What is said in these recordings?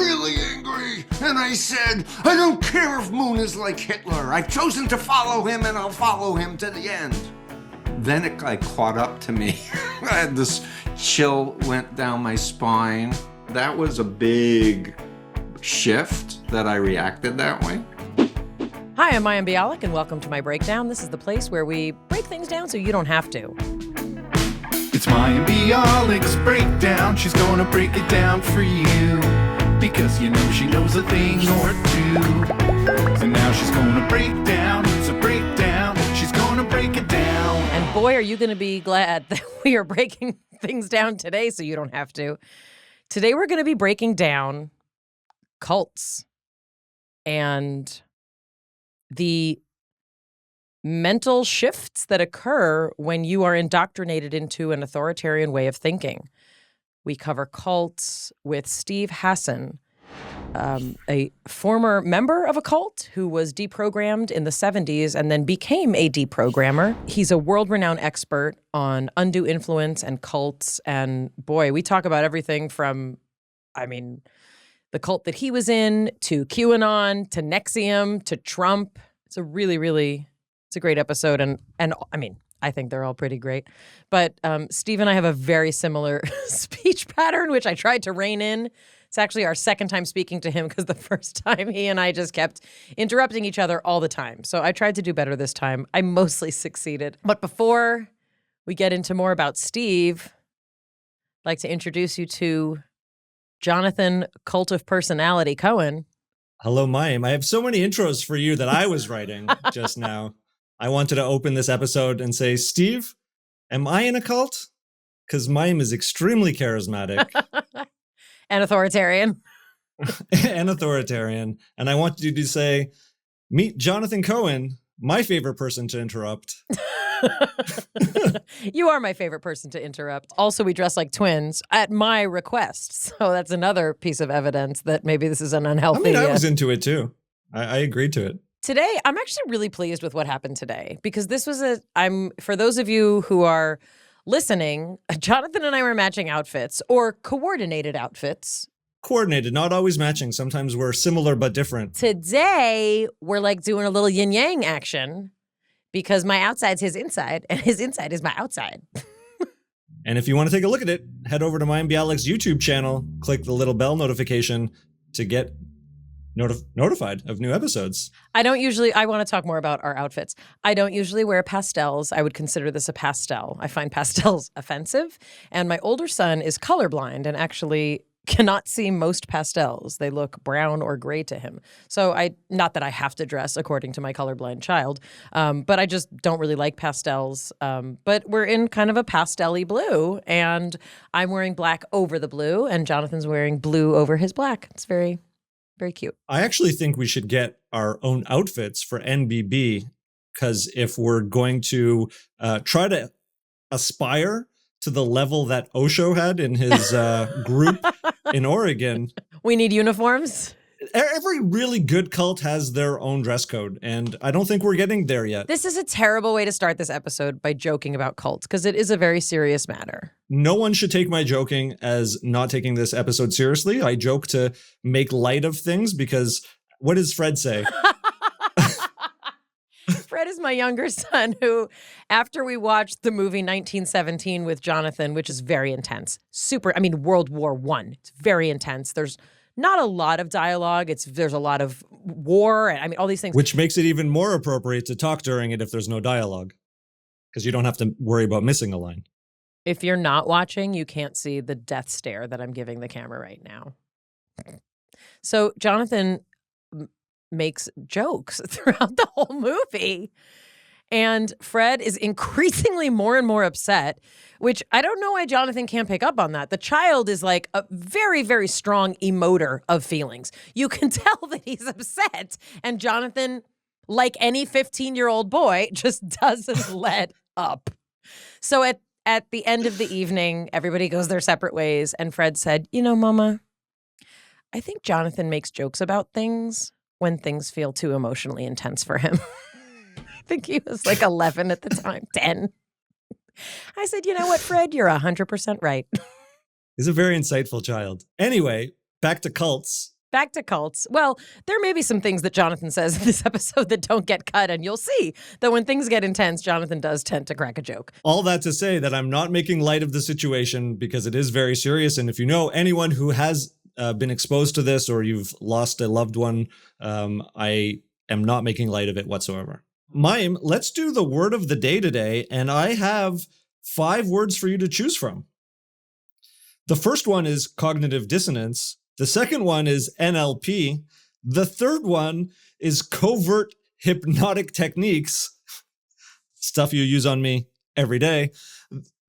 really angry, and I said, I don't care if Moon is like Hitler. I've chosen to follow him, and I'll follow him to the end. Then it caught up to me. I had this chill went down my spine. That was a big shift that I reacted that way. Hi, I'm Mayim Bialik, and welcome to my breakdown. This is the place where we break things down so you don't have to. It's Mayim Bialik's breakdown. She's gonna break it down for you, because you know she knows a thing or two. So now she's gonna break down. It's a breakdown. She's gonna break it down. And boy, are you going to be glad that we are breaking things down today so you don't have to. Today we're going to be breaking down cults and the mental shifts that occur when you are indoctrinated into an authoritarian way of thinking. We cover cults with Steve Hassan, a former member of a cult who was deprogrammed in the 70s and then became a deprogrammer. He's a world-renowned expert on undue influence and cults. And boy, we talk about everything from, the cult that he was in, to QAnon, to NXIVM, to Trump. It's a it's a great episode. And I think they're all pretty great. But Steve and I have a very similar speech pattern, which I tried to rein in. It's actually our second time speaking to him because the first time he and I just kept interrupting each other all the time. So I tried to do better this time. I mostly succeeded. But before we get into more about Steve, I'd like to introduce you to Jonathan, Cult of Personality Cohen. Hello, Mayim. I have so many intros for you that I was writing just now. I wanted to open this episode and say, Steve, am I in a cult? Because Mayim is extremely charismatic. And authoritarian. And authoritarian. And I want you to say, meet Jonathan Cohen, my favorite person to interrupt. You are my favorite person to interrupt. Also, we dress like twins at my request. So that's another piece of evidence that maybe this is an unhealthy... I was into it too. I agreed to it. Today, I'm actually really pleased with what happened today because this was for those of you who are listening, Jonathan and I were matching outfits or coordinated outfits. Coordinated, not always matching. Sometimes we're similar but different. Today, we're doing a little yin-yang action because my outside's his inside and his inside is my outside. And if you want to take a look at it, head over to Mayim Bialik's YouTube channel, click the little bell notification to get notified of new episodes. I want to talk more about our outfits. I don't usually wear pastels. I would consider this a pastel. I find pastels offensive. And my older son is colorblind and actually cannot see most pastels. They look brown or gray to him. So not that I have to dress according to my colorblind child, but I just don't really like pastels. But we're in kind of a pastel-y blue, and I'm wearing black over the blue, and Jonathan's wearing blue over his black. It's very, very cute. I actually think we should get our own outfits for NBB, because if we're going to try to aspire to the level that Osho had in his group in Oregon, we need uniforms. Every really good cult has their own dress code, and I don't think we're getting there yet. This is a terrible way to start this episode by joking about cults, because it is a very serious matter. No one should take my joking as not taking this episode seriously. I joke to make light of things because what does Fred say? Fred is my younger son who, after we watched the movie 1917 with Jonathan, which is very intense, World War I, it's very intense. There's not a lot of dialogue. There's a lot of war and all these things. Which makes it even more appropriate to talk during it if there's no dialogue, because you don't have to worry about missing a line. If you're not watching, you can't see the death stare that I'm giving the camera right now. So Jonathan makes jokes throughout the whole movie. And Fred is increasingly more and more upset, which I don't know why Jonathan can't pick up on that. The child is like a very, very strong emoter of feelings. You can tell that he's upset. And Jonathan, like any 15-year-old boy, just doesn't let up. So at the end of the evening, everybody goes their separate ways. And Fred said, Mama, I think Jonathan makes jokes about things when things feel too emotionally intense for him. I think he was like 11 at the time, 10. I said, you know what, Fred, you're 100% right. He's a very insightful child. Anyway, back to cults. back to cults. Well, there may be some things that Jonathan says in this episode that don't get cut, and you'll see that when things get intense, Jonathan does tend to crack a joke. All that to say that I'm not making light of the situation because it is very serious. And if you know anyone who has been exposed to this or you've lost a loved one, I am not making light of it whatsoever. Mayim, let's do the word of the day today, and I have 5 words for you to choose from. The first one is cognitive dissonance. The second one is NLP. The third one is covert hypnotic techniques, stuff you use on me every day.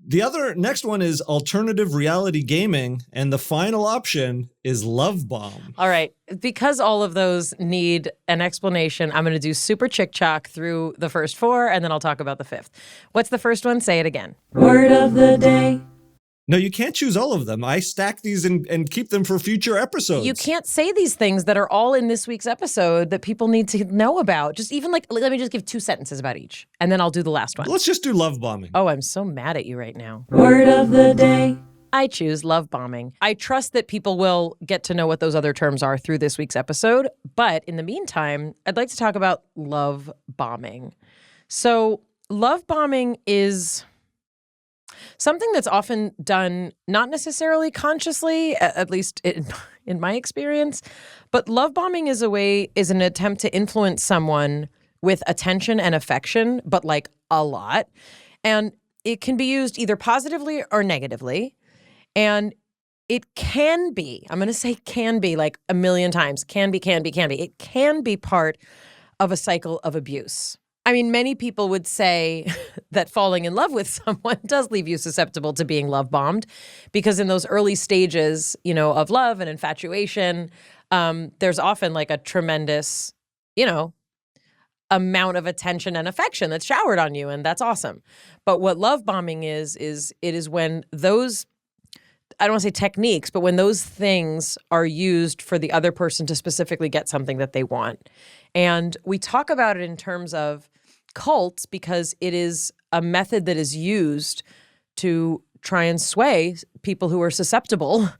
The next one is alternative reality gaming. And the final option is love bomb. All right. Because all of those need an explanation, I'm going to do super chick chock through the first 4, and then I'll talk about the 5th. What's the first one? Say it again. Word of the day. No, you can't choose all of them. I stack these and keep them for future episodes. You can't say these things that are all in this week's episode that people need to know about. Just even let me just give 2 sentences about each, and then I'll do the last one. Let's just do love bombing. Oh, I'm so mad at you right now. Word of the day. I choose love bombing. I trust that people will get to know what those other terms are through this week's episode. But in the meantime, I'd like to talk about love bombing. So love bombing is something that's often done not necessarily consciously, at least in my experience, but love bombing is an attempt to influence someone with attention and affection, but like a lot. And it can be used either positively or negatively. And it can be, I'm going to say can be like a million times, can be. It can be part of a cycle of abuse. I mean, many people would say that falling in love with someone does leave you susceptible to being love bombed because in those early stages, of love and infatuation, there's often like a tremendous, amount of attention and affection that's showered on you, and that's awesome. But what love bombing is it is when those, I don't want to say techniques, but when those things are used for the other person to specifically get something that they want. And we talk about it in terms of cults because it is a method that is used to try and sway people who are susceptible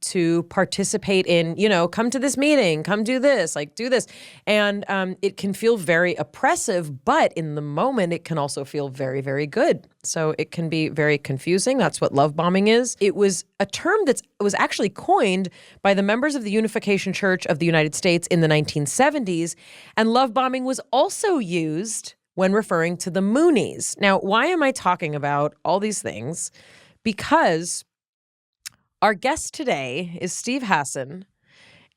to participate in, come to this meeting, come do this, do this. And it can feel very oppressive, but in the moment, it can also feel very, very good. So it can be very confusing. That's what love bombing is. It was a term that was actually coined by the members of the Unification Church of the United States in the 1970s. And love bombing was also used when referring to the Moonies. Now, why am I talking about all these things? Because our guest today is Steve Hassan,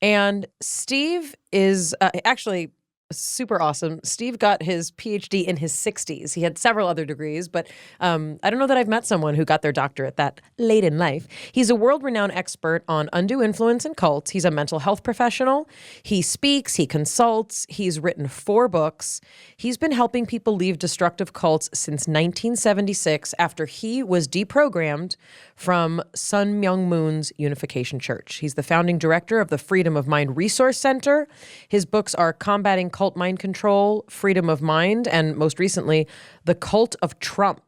and Steve is actually super awesome. Steve got his PhD in his 60s. He had several other degrees, but I don't know that I've met someone who got their doctorate that late in life. He's a world-renowned expert on undue influence and cults. He's a mental health professional. He speaks, he consults. He's written 4 books. He's been helping people leave destructive cults since 1976 after he was deprogrammed from Sun Myung Moon's Unification Church. He's the founding director of the Freedom of Mind Resource Center. His books are Combating Cult Mind Control, Freedom of Mind, and most recently, The Cult of Trump.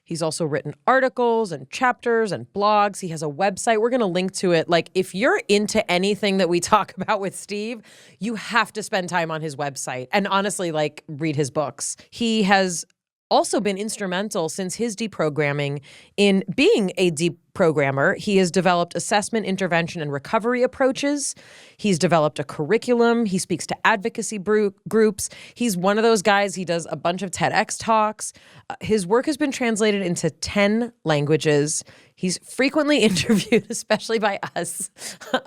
He's also written articles and chapters and blogs. He has a website. We're going to link to it. If you're into anything that we talk about with Steve, you have to spend time on his website and honestly, read his books. He has also been instrumental since his deprogramming in being a deprogrammer. He has developed assessment, intervention, and recovery approaches. He's developed a curriculum. He speaks to advocacy groups. He's one of those guys. He does a bunch of TEDx talks. His work has been translated into 10 languages. He's frequently interviewed, especially by us.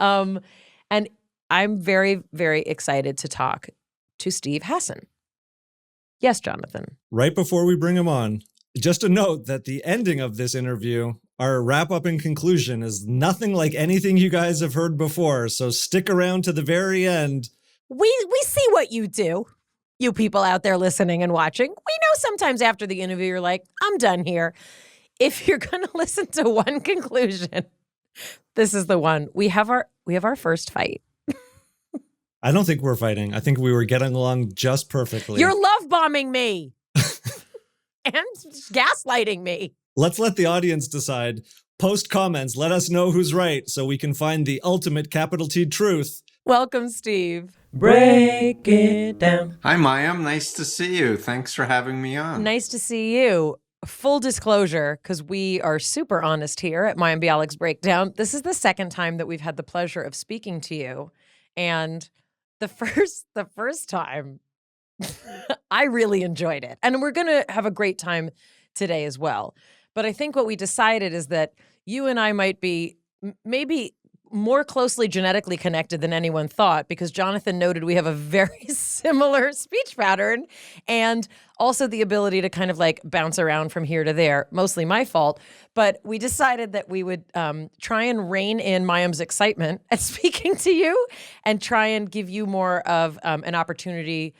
And I'm very, very excited to talk to Steve Hassan. Yes, Jonathan. Right before we bring him on, just a note that the ending of this interview, our wrap-up and conclusion, is nothing like anything you guys have heard before. So stick around to the very end. We see what you do, you people out there listening and watching. We know sometimes after the interview, you're like, I'm done here. If you're going to listen to one conclusion, this is the one. We have our first fight. I don't think we're fighting. I think we were getting along just perfectly. You're love bombing me and gaslighting me. Let's let the audience decide Post comments. Let us know who's right so we can find the ultimate capital T truth. Welcome, Steve. Break it down. Hi, Mayim. Nice to see you. Thanks for having me on. Nice to see you. Full disclosure, because we are super honest here at Mayim Bialik's Breakdown, this is the second time that we've had the pleasure of speaking to you. And the first time, I really enjoyed it. And we're going to have a great time today as well. But I think what we decided is that you and I might be maybe more closely genetically connected than anyone thought, because Jonathan noted we have a very similar speech pattern and also the ability to kind of like bounce around from here to there. Mostly my fault. But we decided that we would try and rein in Mayim's excitement at speaking to you and try and give you more of an opportunity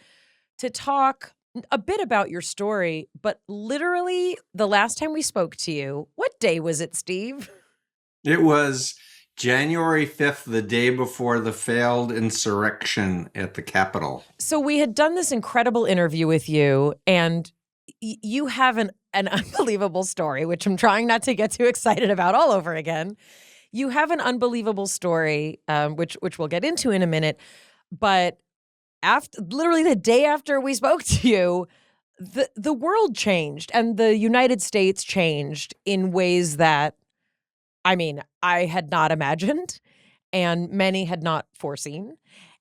to talk a bit about your story. But literally the last time we spoke to you, what day was it, Steve? It was January 5th, the day before the failed insurrection at the Capitol. So we had done this incredible interview with you, and you have an unbelievable story, which I'm trying not to get too excited about all over again. You have an unbelievable story, which we'll get into in a minute. But literally the day after we spoke to you, the world changed and the United States changed in ways that, I mean, I had not imagined and many had not foreseen.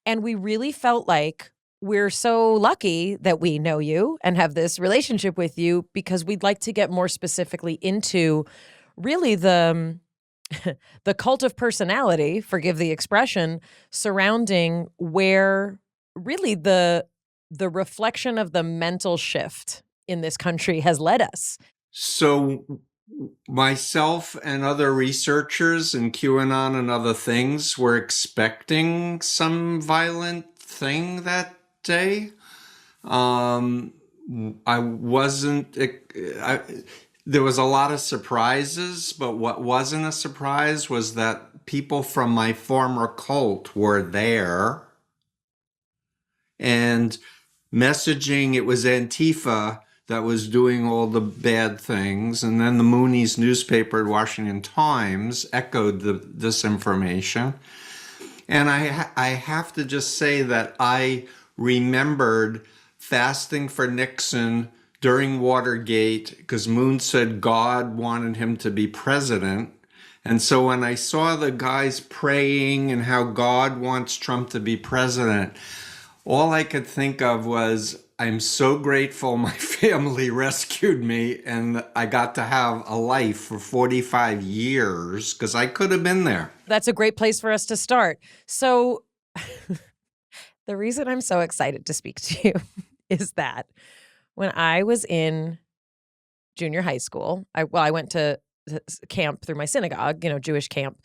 And we really felt like we're so lucky that we know you and have this relationship with you, because we'd like to get more specifically into really the cult of personality, forgive the expression, surrounding where really the reflection of the mental shift in this country has led us. So myself and other researchers in QAnon and other things were expecting some violent thing that day. I wasn't, there was a lot of surprises, but what wasn't a surprise was that people from my former cult were there and messaging. It was Antifa that was doing all the bad things. And then the Moonies newspaper at Washington Times echoed the disinformation. And I have to just say that I remembered fasting for Nixon during Watergate because Moon said God wanted him to be president. And so when I saw the guys praying and how God wants Trump to be president, all I could think of was, I'm so grateful my family rescued me and I got to have a life for 45 years because I could have been there. That's a great place for us to start. So the reason I'm so excited to speak to you is that when I was in junior high school, I went to camp through my synagogue, Jewish camp,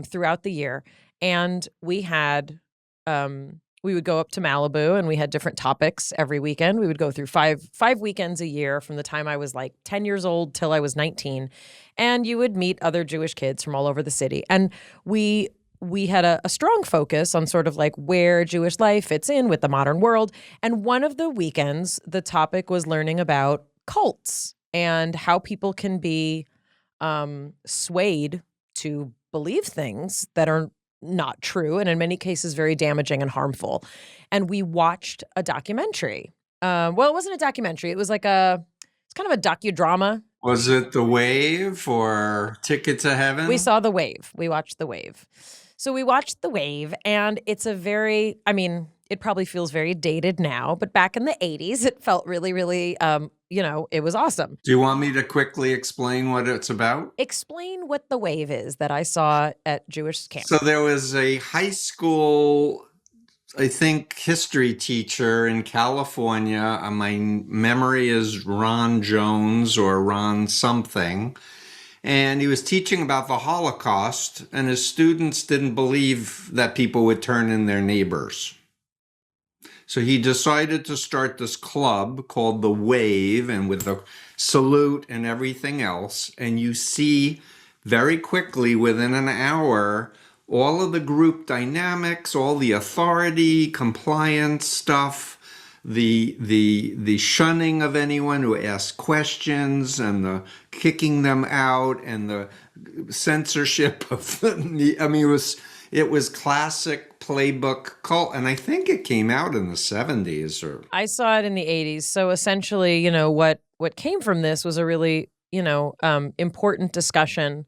throughout the year. And we had, we would go up to Malibu and we had different topics every weekend. We would go through five weekends a year from the time I was like 10 years old till I was 19. And you would meet other Jewish kids from all over the city. And we had a strong focus on sort of like where Jewish life fits in with the modern world. And one of the weekends, the topic was learning about cults and how people can be swayed to believe things that are not true, and in many cases very damaging and harmful. And we watched a documentary. Well, it wasn't a documentary. It was like it's kind of a docudrama. Was it The Wave or Ticket to Heaven? We saw The Wave. We watched The Wave. So we watched The Wave, and it's it probably feels very dated now, but back in the 80s, it felt really, really, it was awesome. Do you want me to quickly explain what it's about? Explain what The Wave is that I saw at Jewish camp. So there was a high school, I think, history teacher in California. My memory is Ron Jones or Ron something. And he was teaching about the Holocaust, and his students didn't believe that people would turn in their neighbors. So he decided to start this club called The Wave, and with the salute and everything else. And you see very quickly, within an hour, all of the group dynamics, all the authority, compliance stuff, the shunning of anyone who asks questions and the kicking them out and the censorship of the, I mean, it was classic playbook cult, and I think it came out in the 70s or I saw it in the 80s. So essentially, you know, what came from this was a really, you know, important discussion,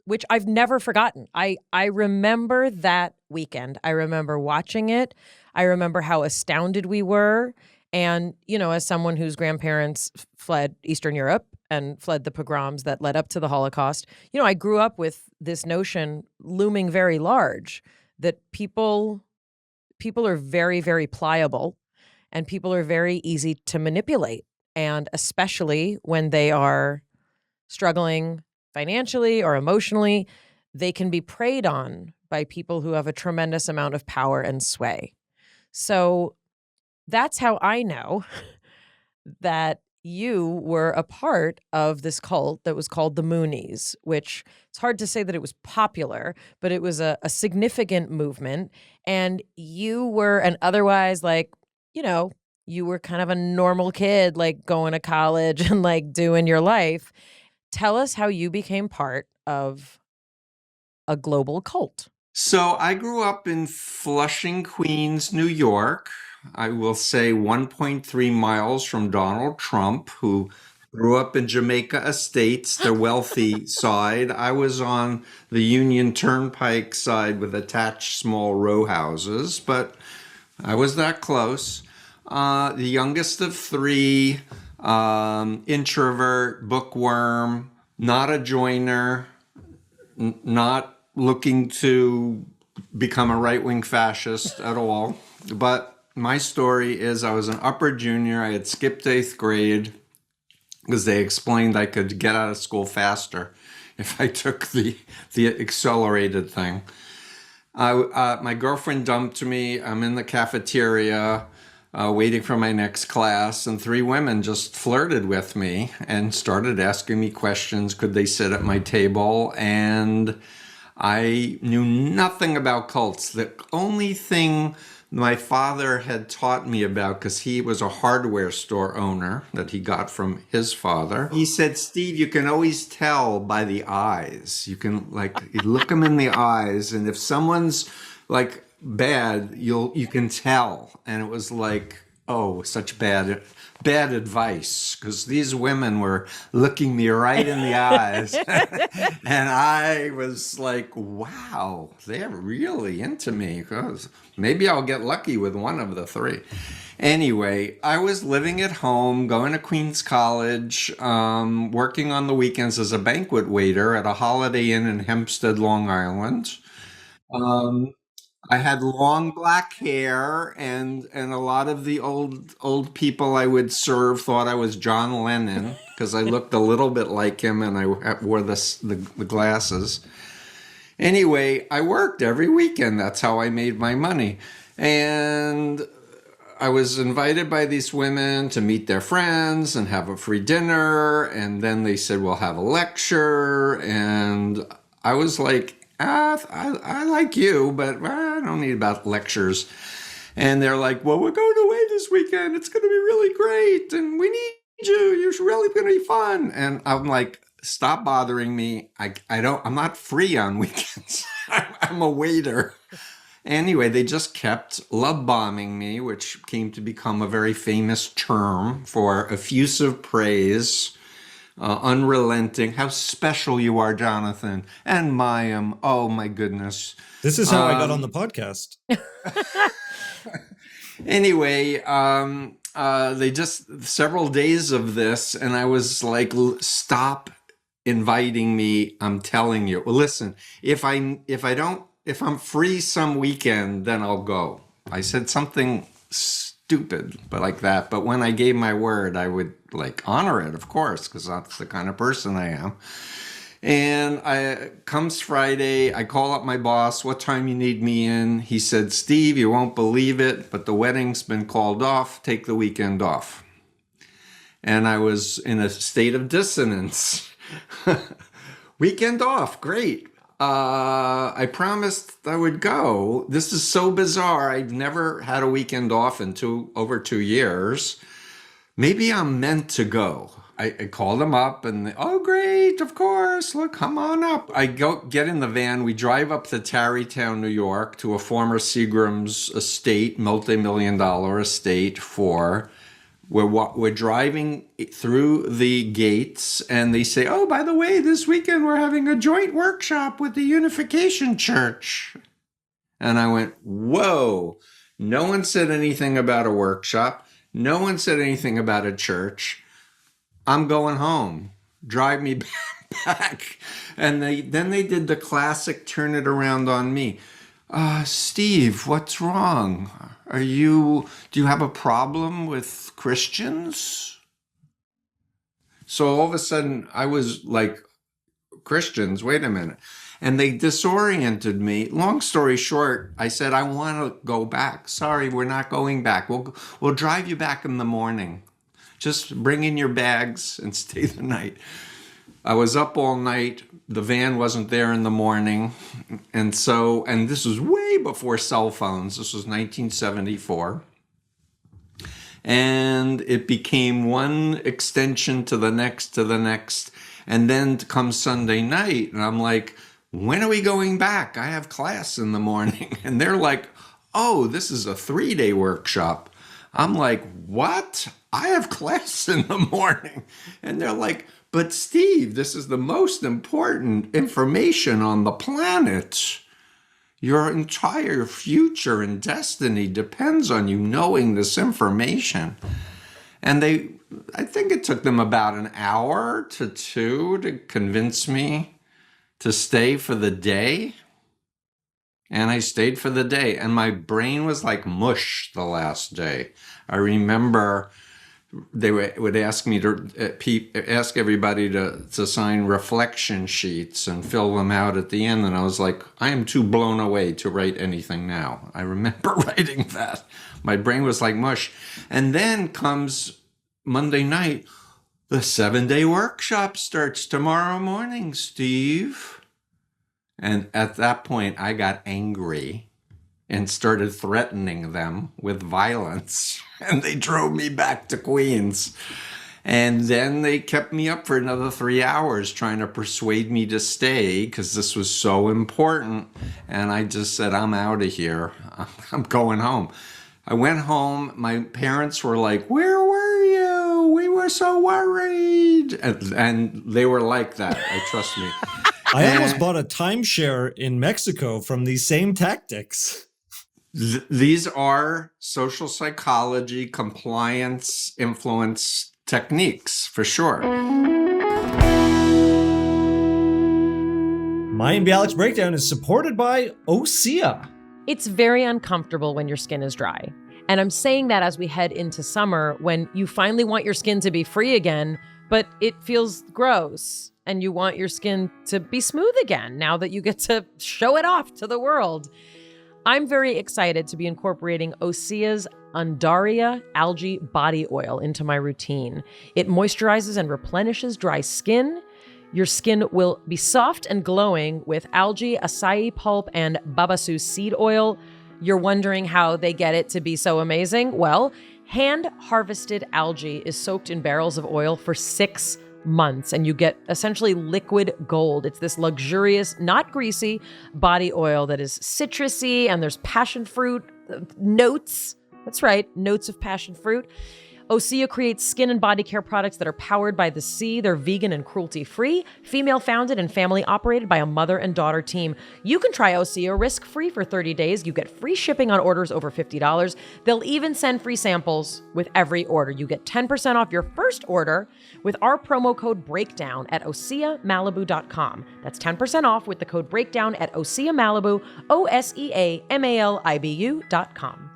which I've never forgotten. I remember that weekend. I remember watching it. I remember how astounded we were. And, you know, as someone whose grandparents fled Eastern Europe and fled the pogroms that led up to the Holocaust, you know, I grew up with this notion looming very large that people are very, very pliable and people are very easy to manipulate. And especially when they are struggling financially or emotionally, they can be preyed on by people who have a tremendous amount of power and sway. So that's how I know that you were a part of this cult that was called the Moonies, which it's hard to say that it was popular, but it was a significant movement. And you were an otherwise, like, you know, you were kind of a normal kid, like going to college and like doing your life. Tell us how you became part of a global cult. So I grew up in Flushing, Queens, New York. I will say 1.3 miles from Donald Trump, who grew up in Jamaica Estates, the wealthy side. I was on the Union Turnpike side with attached small row houses, but I was that close. The youngest of three, introvert, bookworm, not a joiner, not looking to become a right-wing fascist at all. But my story is I was an upper junior. I had skipped 8th grade because they explained I could get out of school faster if I took the accelerated thing. My girlfriend dumped me. I'm in the cafeteria waiting for my next class, and 3 women just flirted with me and started asking me questions. Could they sit at my table? And I knew nothing about cults. The only thing my father had taught me about, because he was a hardware store owner that he got from his father. He said, Steve, you can always tell by the eyes. You can you look them in the eyes, and if someone's like bad, you can tell. And it was like, oh, such bad advice, because these women were looking me right in the eyes. And I was like, wow, they're really into me, because maybe I'll get lucky with one of the 3. Anyway, I was living at home, going to Queens College, working on the weekends as a banquet waiter at a Holiday Inn in Hempstead, Long Island. I had long black hair, and a lot of the old people I would serve thought I was John Lennon because I looked a little bit like him, and I wore the glasses. Anyway, I worked every weekend. That's how I made my money. And I was invited by these women to meet their friends and have a free dinner. And then they said, we'll have a lecture. And I was like, I like you, but I don't need about lectures. And they're like, well, we're going away this weekend. It's going to be really great. And we need you. You're really going to be fun. And I'm like, stop bothering me. I'm not free on weekends. I'm a waiter. Anyway, they just kept love bombing me, which came to become a very famous term for effusive praise. Unrelenting, how special you are, Jonathan, and Mayim. Oh my goodness! This is how I got on the podcast. Anyway, they just several days of this, and I was like, "Stop inviting me." I'm telling you. Well, listen, if I'm free some weekend, then I'll go. I said something stupid, but like that. But when I gave my word, I would honor it, of course, because that's the kind of person I am. And comes Friday, I call up my boss, what time you need me in? He said, Steve, you won't believe it, but the wedding's been called off. Take the weekend off. And I was in a state of dissonance. Weekend off, great. I promised I would go. This is so bizarre. I've never had a weekend off in over 2 years. Maybe I'm meant to go. I called them up and oh great, of course, look, come on up. I get in the van, we drive up to Tarrytown, New York, to a former Seagram's estate, multi-million-dollar estate we're driving through the gates and they say, oh, by the way, this weekend we're having a joint workshop with the Unification Church. And I went, whoa, no one said anything about a workshop. No one said anything about a church. I'm going home. Drive me back. And then they did the classic turn it around on me. Steve, what's wrong? Do you have a problem with Christians? So all of a sudden I was like, Christians, wait a minute. And they disoriented me. Long story short, I said, I want to go back. Sorry, we're not going back. We'll drive you back in the morning. Just bring in your bags and stay the night. I was up all night. The van wasn't there in the morning. And this was way before cell phones. This was 1974. And it became one extension to the next. And then comes Sunday night. And I'm like, when are we going back? I have class in the morning. And they're like, oh, this is a 3-day workshop. I'm like, what? I have class in the morning. And they're like, but Steve, this is the most important information on the planet. Your entire future and destiny depends on you knowing this information. And I think it took them about an hour to 2 to convince me to stay for the day. And I stayed for the day. And my brain was like mush the last day. I remember they would ask me to ask everybody to sign reflection sheets and fill them out at the end. And I was like, I am too blown away to write anything now. I remember writing that. My brain was like mush. And then comes Monday night, the 7-day workshop starts tomorrow morning, Steve. And at that point, I got angry and started threatening them with violence. And they drove me back to Queens. And then they kept me up for another 3 hours trying to persuade me to stay because this was so important. And I just said, I'm out of here. I'm going home. I went home. My parents were like, where were you? We were so worried. And they were like that. Trust me. I almost bought a timeshare in Mexico from these same tactics. These are social psychology, compliance, influence techniques, for sure. Mayim Bialik's breakdown is supported by Osea. It's very uncomfortable when your skin is dry. And I'm saying that as we head into summer when you finally want your skin to be free again, but it feels gross. And you want your skin to be smooth again now that you get to show it off to the world. I'm very excited to be incorporating Osea's Undaria algae body oil into my routine. It moisturizes and replenishes dry skin. Your skin will be soft and glowing with algae, acai pulp, and babasu seed oil. You're wondering how they get it to be so amazing? Well, hand-harvested algae is soaked in barrels of oil for 6 months, and you get essentially liquid gold. It's this luxurious, not greasy body oil that is citrusy, and there's passion fruit notes. That's right, notes of passion fruit. Osea creates skin and body care products that are powered by the sea. They're vegan and cruelty-free, female-founded and family-operated by a mother and daughter team. You can try Osea risk-free for 30 days. You get free shipping on orders over $50. They'll even send free samples with every order. You get 10% off your first order with our promo code BREAKDOWN at OseaMalibu.com. That's 10% off with the code BREAKDOWN at OseaMalibu, OseaMalibu.com.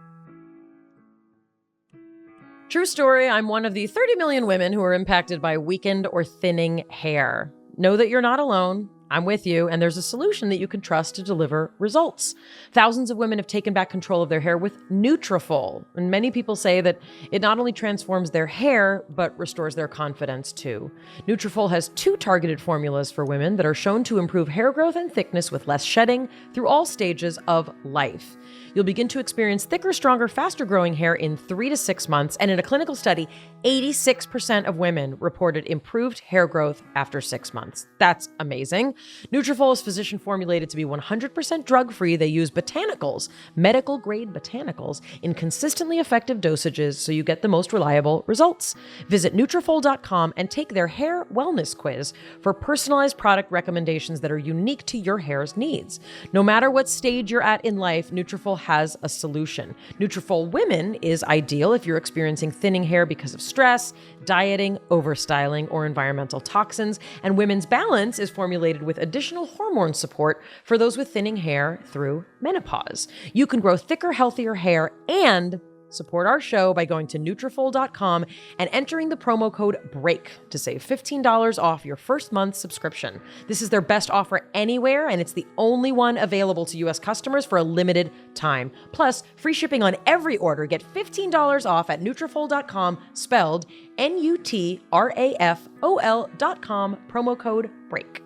True story, I'm one of the 30 million women who are impacted by weakened or thinning hair. Know that you're not alone. I'm with you, and there's a solution that you can trust to deliver results. Thousands of women have taken back control of their hair with Nutrafol, and many people say that it not only transforms their hair, but restores their confidence too. Nutrafol has 2 targeted formulas for women that are shown to improve hair growth and thickness with less shedding through all stages of life. You'll begin to experience thicker, stronger, faster growing hair in 3 to 6 months, and in a clinical study, 86% of women reported improved hair growth after 6 months. That's amazing. Nutrafol is physician formulated to be 100% drug-free. They use botanicals, medical-grade botanicals, in consistently effective dosages so you get the most reliable results. Visit Nutrafol.com and take their hair wellness quiz for personalized product recommendations that are unique to your hair's needs. No matter what stage you're at in life, Nutrafol has a solution. Nutrafol Women is ideal if you're experiencing thinning hair because of stress, dieting, overstyling, or environmental toxins, and Women's Balance is formulated with additional hormone support for those with thinning hair through menopause. You can grow thicker, healthier hair and support our show by going to Nutrafol.com and entering the promo code BREAK to save $15 off your first month's subscription. This is their best offer anywhere, and it's the only one available to U.S. customers for a limited time. Plus, free shipping on every order. Get $15 off at Nutrafol.com, spelled Nutrafol.com, promo code BREAK.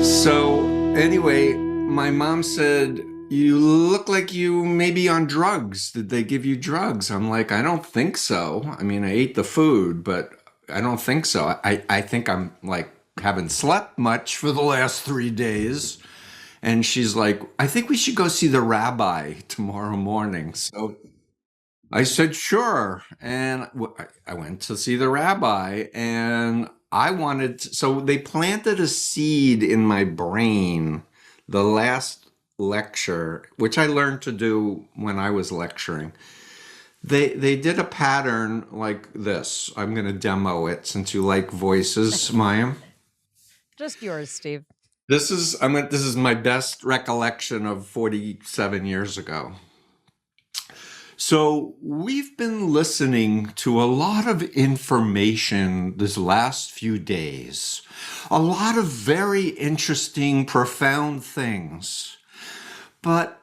So, anyway, my mom said, "You look like you may be on drugs. Did they give you drugs?" I'm like, "I don't think so. I mean, I ate the food, but I don't think so. I think I'm like haven't slept much for the last 3 days." And she's like, "I think we should go see the rabbi tomorrow morning." So I said, "Sure." And I went to see the rabbi, and so they planted a seed in my brain. The last lecture, which I learned to do when I was lecturing, they did a pattern like this. I'm going to demo it since you like voices, Mayim. Just yours, Steve. This is my best recollection of 47 years ago. So we've been listening to a lot of information this last few days, a lot of very interesting, profound things. But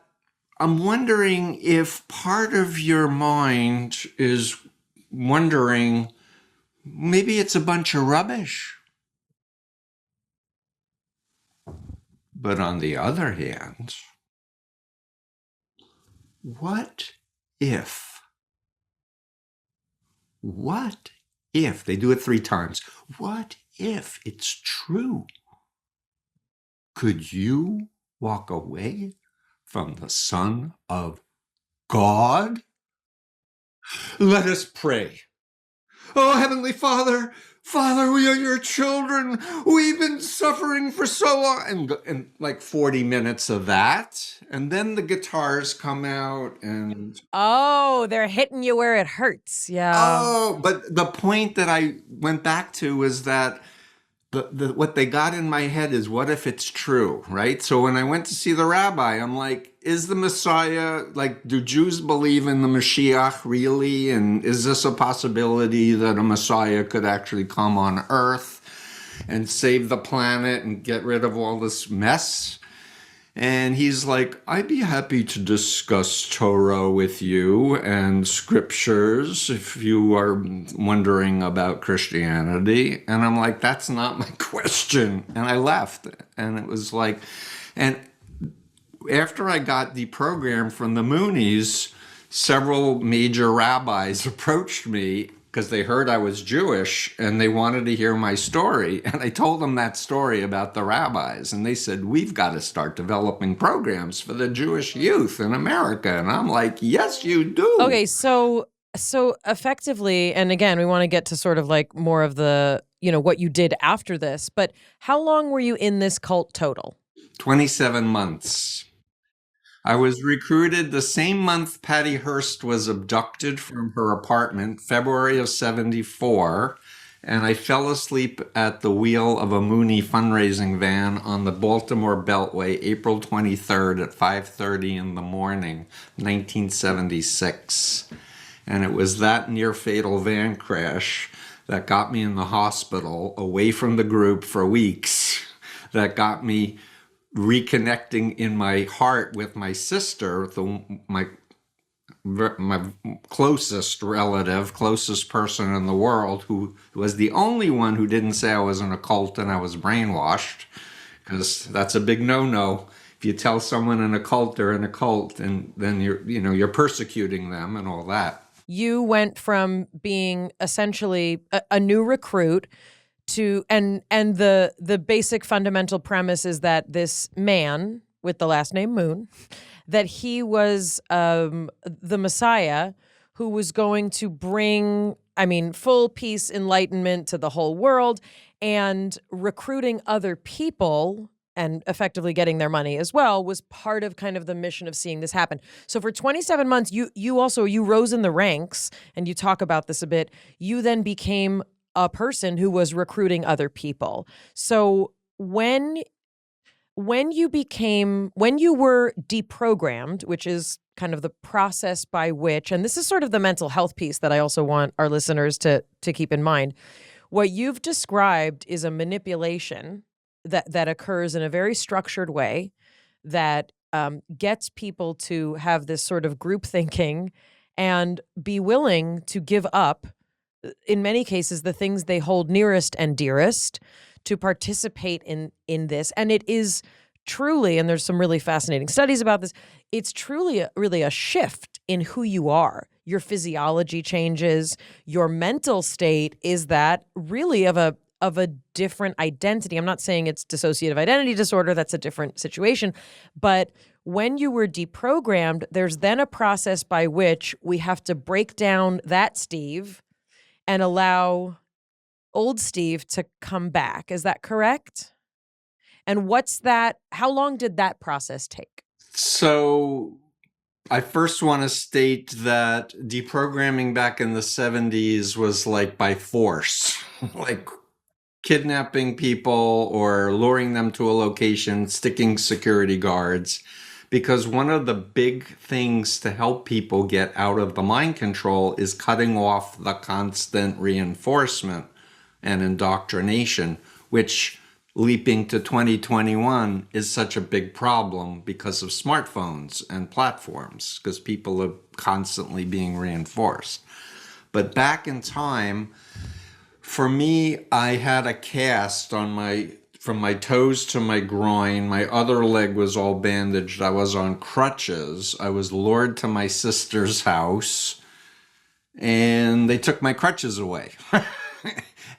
I'm wondering if part of your mind is wondering, maybe it's a bunch of rubbish. But on the other hand, what if they do it 3 times? What if it's true? Could you walk away from the Son of God? Let us pray. Oh, Heavenly Father, we are your children. We've been suffering for so long. And like 40 minutes of that. And then the guitars come out and... Oh, they're hitting you where it hurts. Yeah. Oh, but the point that I went back to was that what they got in my head is, what if it's true, right? So when I went to see the rabbi, I'm like, is the Messiah, like, do Jews believe in the Mashiach really? And is this a possibility that a Messiah could actually come on earth and save the planet and get rid of all this mess? And he's like, "I'd be happy to discuss Torah with you and scriptures if you are wondering about Christianity." And I'm like, "That's not my question." And I left. And it was like, and after I got deprogrammed from the Moonies, several major rabbis approached me because they heard I was Jewish and they wanted to hear my story. And I told them that story about the rabbis. And they said, "We've got to start developing programs for the Jewish youth in America." And I'm like, "Yes, you do." Okay, so effectively, and again, we want to get to sort of like more of the, what you did after this, but how long were you in this cult total? 27 months. I was recruited the same month Patty Hearst was abducted from her apartment, February of 74, and I fell asleep at the wheel of a Moonie fundraising van on the Baltimore Beltway, April 23rd at 5:30 in the morning, 1976. And it was that near-fatal van crash that got me in the hospital, away from the group for weeks, that got me reconnecting in my heart with my sister, my closest relative, closest person in the world, who was the only one who didn't say I was in a cult and I was brainwashed, because that's a big no-no. If you tell someone in a cult they're in a cult, and then you're persecuting them and all that. You went from being essentially a new recruit to and the basic fundamental premise is that this man with the last name Moon, that he was the Messiah who was going to bring, full peace, enlightenment to the whole world, and recruiting other people and effectively getting their money as well was part of kind of the mission of seeing this happen. So for 27 months, you rose in the ranks, and you talk about this a bit. You then became a person who was recruiting other people. So when you were deprogrammed, which is kind of the process by which, and this is sort of the mental health piece that I also want our listeners to keep in mind, what you've described is a manipulation that occurs in a very structured way that gets people to have this sort of group thinking and be willing to give up, in many cases, the things they hold nearest and dearest to participate in this. And it is truly, and there's some really fascinating studies about this, it's truly really a shift in who you are. Your physiology changes, your mental state is that really of a different identity. I'm not saying it's dissociative identity disorder, that's a different situation, but when you were deprogrammed, there's then a process by which we have to break down that Steve and allow old Steve to come back. Is that correct? And how long did that process take? So I first want to state that deprogramming back in the 70s was like by force, like kidnapping people or luring them to a location, sticking security guards. Because one of the big things to help people get out of the mind control is cutting off the constant reinforcement and indoctrination, which, leaping to 2021, is such a big problem because of smartphones and platforms, because people are constantly being reinforced. But back in time, for me, I had a cast on from my toes to my groin. My other leg was all bandaged. I was on crutches. I was lured to my sister's house, and they took my crutches away.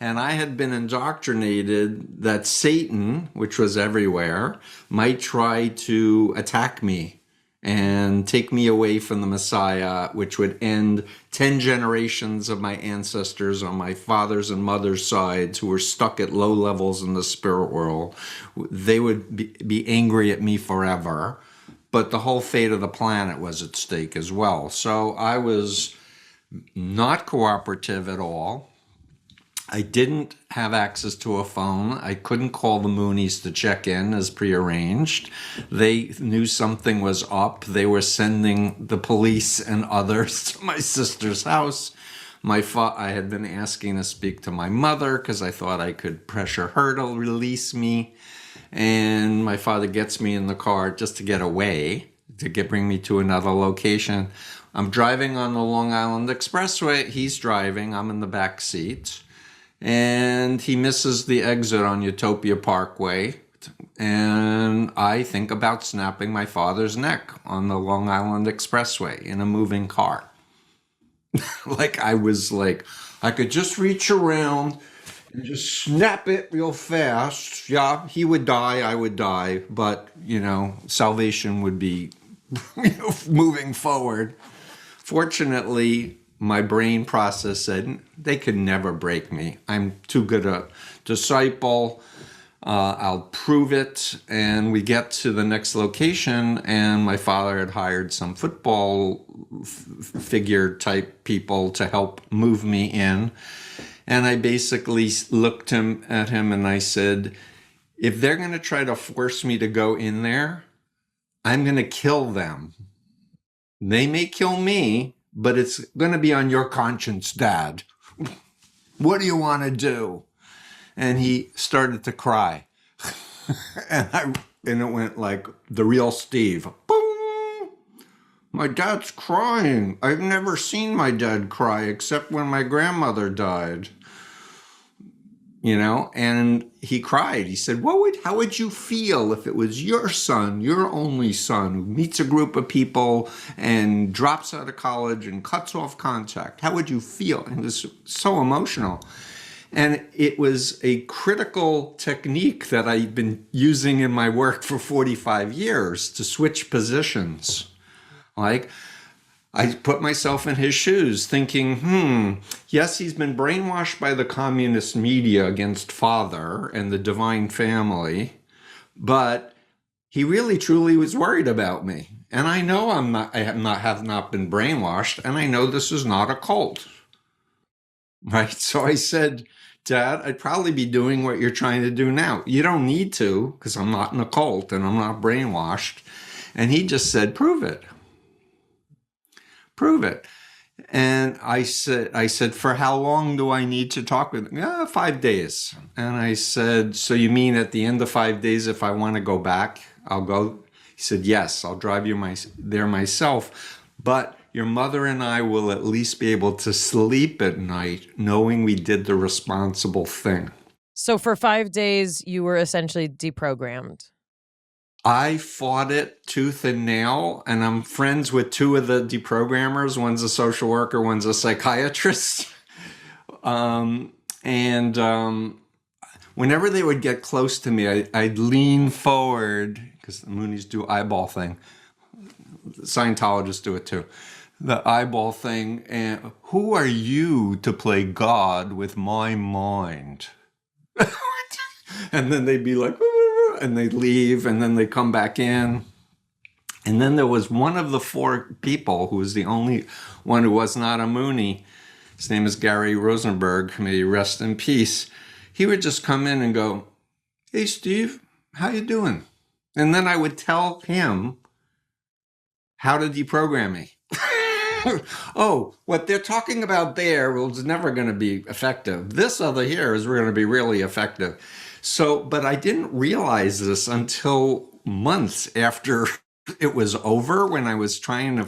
And I had been indoctrinated that Satan, which was everywhere, might try to attack me and take me away from the Messiah, which would end 10 generations of my ancestors on my father's and mother's sides who were stuck at low levels in the spirit world. They would be angry at me forever. But the whole fate of the planet was at stake as well. So I was not cooperative at all. I didn't have access to a phone. I couldn't call the Moonies to check in as prearranged. They knew something was up. They were sending the police and others to my sister's house. I had been asking to speak to my mother because I thought I could pressure her to release me. And my father gets me in the car just to get away, bring me to another location. I'm driving on the Long Island Expressway. He's driving. I'm in the back seat. And he misses the exit on Utopia Parkway. And I think about snapping my father's neck on the Long Island Expressway in a moving car. I could just reach around and just snap it real fast. Yeah, he would die, I would die. But, salvation would be moving forward. Fortunately, my brain process said, they could never break me. I'm too good a disciple. I'll prove it. And we get to the next location, and my father had hired some football figure type people to help move me in. And I basically looked at him and I said, if they're going to try to force me to go in there, I'm going to kill them. They may kill me, but it's going to be on your conscience, Dad. What do you want to do? And he started to cry. and it went like the real Steve. Boom! My dad's crying. I've never seen my dad cry except when my grandmother died. You know, and he cried. He said, how would you feel if it was your son, your only son, who meets a group of people and drops out of college and cuts off contact? How would you feel? And it was so emotional. And it was a critical technique that I've been using in my work for 45 years to switch positions. Like, I put myself in his shoes thinking, yes, he's been brainwashed by the communist media against father and the divine family, but he really truly was worried about me. And I know I have not been brainwashed, and I know this is not a cult. Right? So I said, Dad, I'd probably be doing what you're trying to do now. You don't need to, because I'm not in a cult and I'm not brainwashed. And he just said, prove it. Prove it. And I said, for how long do I need to talk with him? 5 days. And I said, so you mean at the end of 5 days, if I want to go back, I'll go? He said, yes, I'll drive you there myself. But your mother and I will at least be able to sleep at night knowing we did the responsible thing. So for 5 days, you were essentially deprogrammed. I fought it tooth and nail, and I'm friends with two of the deprogrammers. One's a social worker, one's a psychiatrist. Whenever they would get close to me, I'd lean forward, because the Moonies do eyeball thing. Scientologists do it too. The eyeball thing. And who are you to play God with my mind? And then they'd be like, and they'd leave, and then they'd come back in. And then there was one of the four people who was the only one who was not a Moonie. His name is Gary Rosenberg, may he rest in peace. He would just come in and go, hey, Steve, how you doing? And then I would tell him how to deprogram me. Oh, what they're talking about there was never going to be effective. This other here is going to be really effective. So, but I didn't realize this until months after it was over, when I was trying to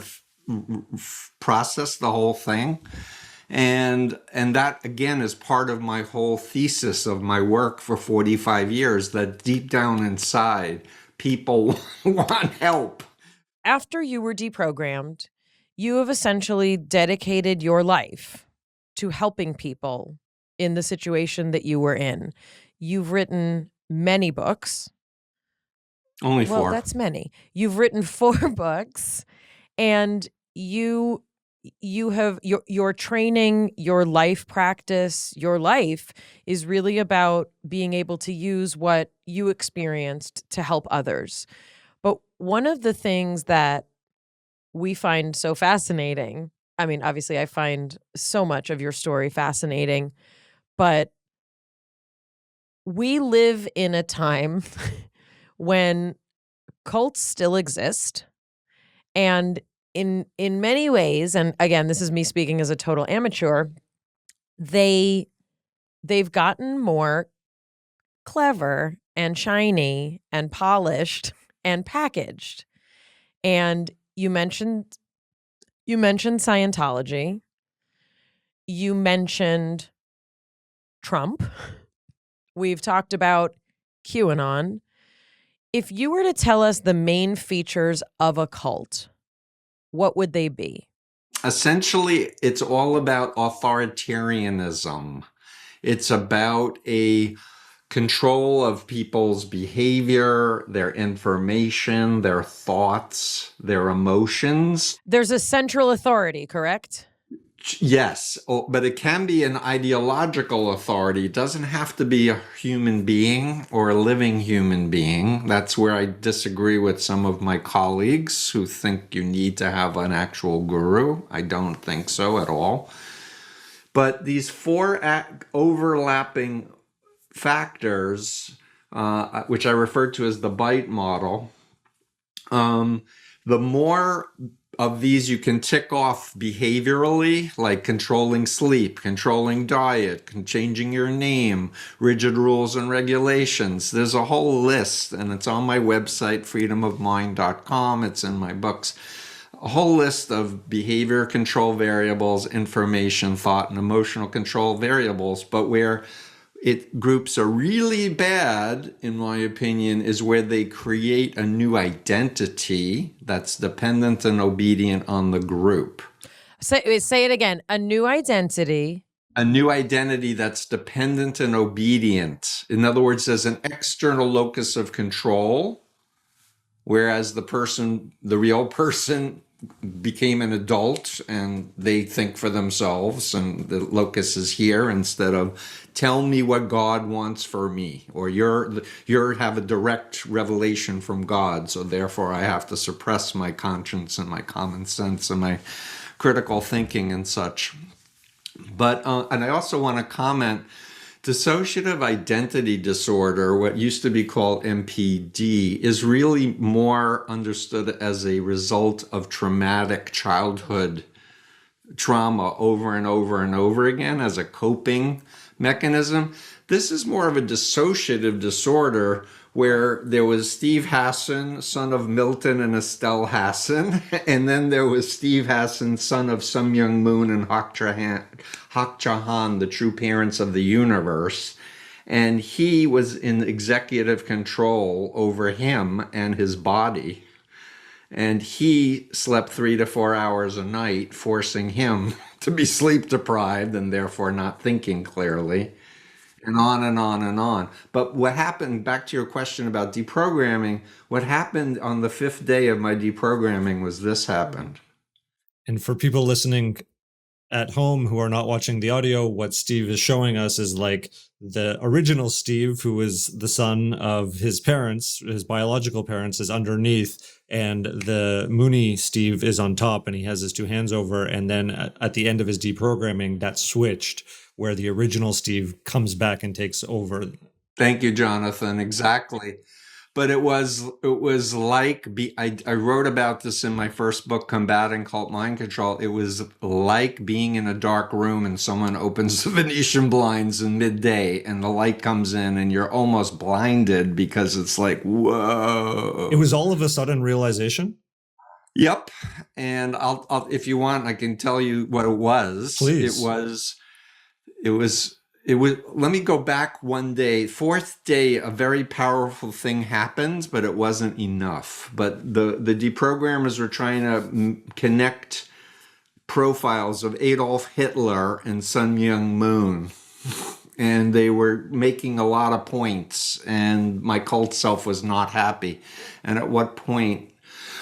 process the whole thing. And that, again, is part of my whole thesis of my work for 45 years, that deep down inside, people want help. After you were deprogrammed, you have essentially dedicated your life to helping people in the situation that you were in. You've written many books. Only 4. Well, that's many. You've written 4 books, and you have your training, your life practice, your life is really about being able to use what you experienced to help others. But one of the things that we find so fascinating, I mean, obviously I find so much of your story fascinating, but we live in a time when cults still exist, and in many ways, and again, this is me speaking as a total amateur, they've gotten more clever and shiny and polished and packaged. And you mentioned Scientology. You mentioned Trump. We've talked about QAnon. If you were to tell us the main features of a cult, what would they be? Essentially, it's all about authoritarianism. It's about a control of people's behavior, their information, their thoughts, their emotions. There's a central authority, correct? Yes, but it can be an ideological authority. It doesn't have to be a human being or a living human being. That's where I disagree with some of my colleagues who think you need to have an actual guru. I don't think so at all. But these 4 overlapping factors, which I refer to as the bite model, the more of these you can tick off behaviorally, like controlling sleep, controlling diet, changing your name, rigid rules and regulations. There's a whole list, and it's on my website, freedomofmind.com. It's in my books. A whole list of behavior control variables, information, thought, and emotional control variables. But where groups are really bad, in my opinion, is where they create a new identity that's dependent and obedient on the group. Say it again. A new identity. A new identity that's dependent and obedient. In other words, there's an external locus of control, whereas the real person became an adult and they think for themselves, and the locus is here instead of tell me what God wants for me, or you're have a direct revelation from God, so therefore I have to suppress my conscience and my common sense and my critical thinking and such. But and I also want to comment, dissociative identity disorder, what used to be called MPD, is really more understood as a result of traumatic childhood trauma over and over and over again as a coping mechanism. This is more of a dissociative disorder where there was Steve Hassan, son of Milton and Estelle Hassan, and then there was Steve Hassan, son of Myung, Moon, and Hak Jahan, the true parents of the universe. And he was in executive control over him and his body. And he slept 3 to 4 hours a night, forcing him to be sleep deprived and therefore not thinking clearly. And on and on and on. But what happened, back to your question about deprogramming, what happened on the 5th day of my deprogramming was this happened. And for people listening at home who are not watching the audio, what Steve is showing us is like the original Steve, who is the son of his parents, his biological parents, is underneath, and the Mooney Steve is on top, and he has his 2 hands over. And then at the end of his deprogramming, that switched, where the original Steve comes back and takes over. Thank you, Jonathan. Exactly. But it was like, I wrote about this in my first book, Combating Cult Mind Control. It was like being in a dark room and someone opens the Venetian blinds in midday and the light comes in and you're almost blinded because it's like, whoa. It was all of a sudden realization? Yep. And I'll if you want, I can tell you what it was. Please. It was, let me go back one day. 4th day, a very powerful thing happened, but it wasn't enough. But the deprogrammers were trying to connect profiles of Adolf Hitler and Sun Myung Moon. And they were making a lot of points, and my cult self was not happy. And at what point,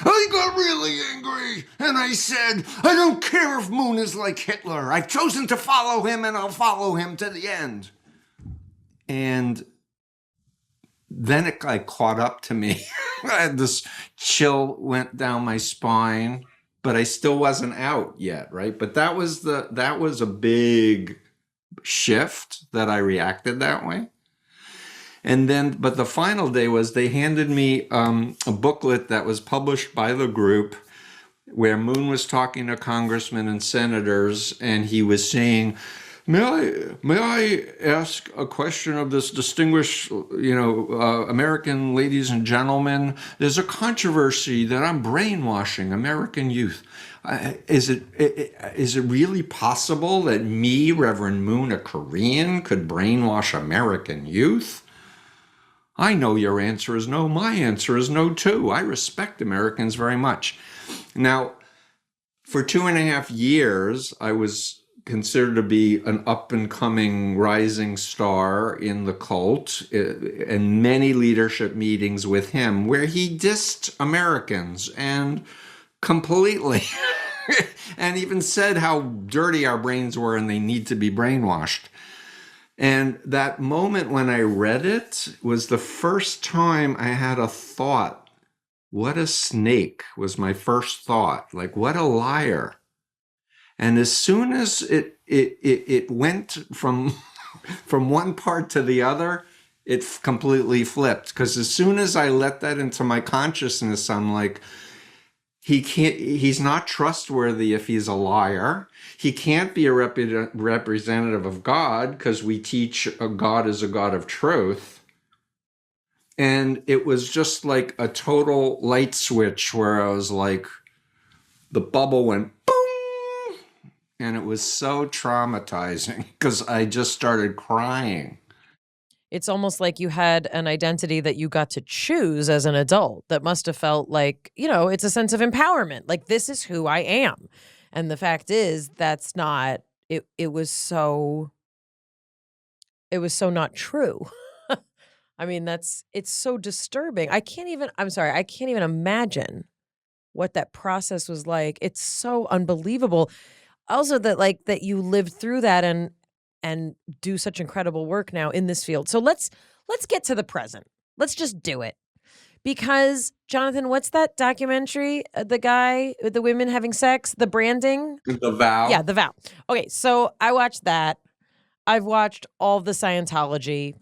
I got really angry, and I said, I don't care if Moon is like Hitler. I've chosen to follow him, and I'll follow him to the end. And then it caught up to me. I had this chill went down my spine, but I still wasn't out yet, right? But that was a big shift that I reacted that way. And then, but the final day was they handed me a booklet that was published by the group where Moon was talking to congressmen and senators, and he was saying, may I ask a question of this distinguished, American ladies and gentlemen? There's a controversy that I'm brainwashing American youth. Is it really possible that me, Reverend Moon, a Korean, could brainwash American youth? I know your answer is no. My answer is no, too. I respect Americans very much. Now, for 2.5 years, I was considered to be an up-and-coming rising star in the cult, and many leadership meetings with him where he dissed Americans and completely, and even said how dirty our brains were and they need to be brainwashed. And that moment when I read it was the first time I had a thought, what a snake, was my first thought. Like, what a liar. And as soon as it went from one part to the other, it completely flipped. Because as soon as I let that into my consciousness, I'm like, he's not trustworthy if he's a liar. He can't be a representative of God because we teach a God is a God of truth. And it was just like a total light switch where I was like, the bubble went boom. And it was so traumatizing because I just started crying. It's almost like you had an identity that you got to choose as an adult that must have felt like, it's a sense of empowerment. Like, this is who I am. And the fact is, that's not, it was so not true. I mean, it's so disturbing. I can't even imagine what that process was like. It's so unbelievable. Also that you lived through that and do such incredible work now in this field. So let's get to the present. Let's just do it. Because, Jonathan, what's that documentary? The guy with the women having sex, the branding? The Vow? Yeah, The Vow. Okay, so I watched that. I've watched all the Scientology.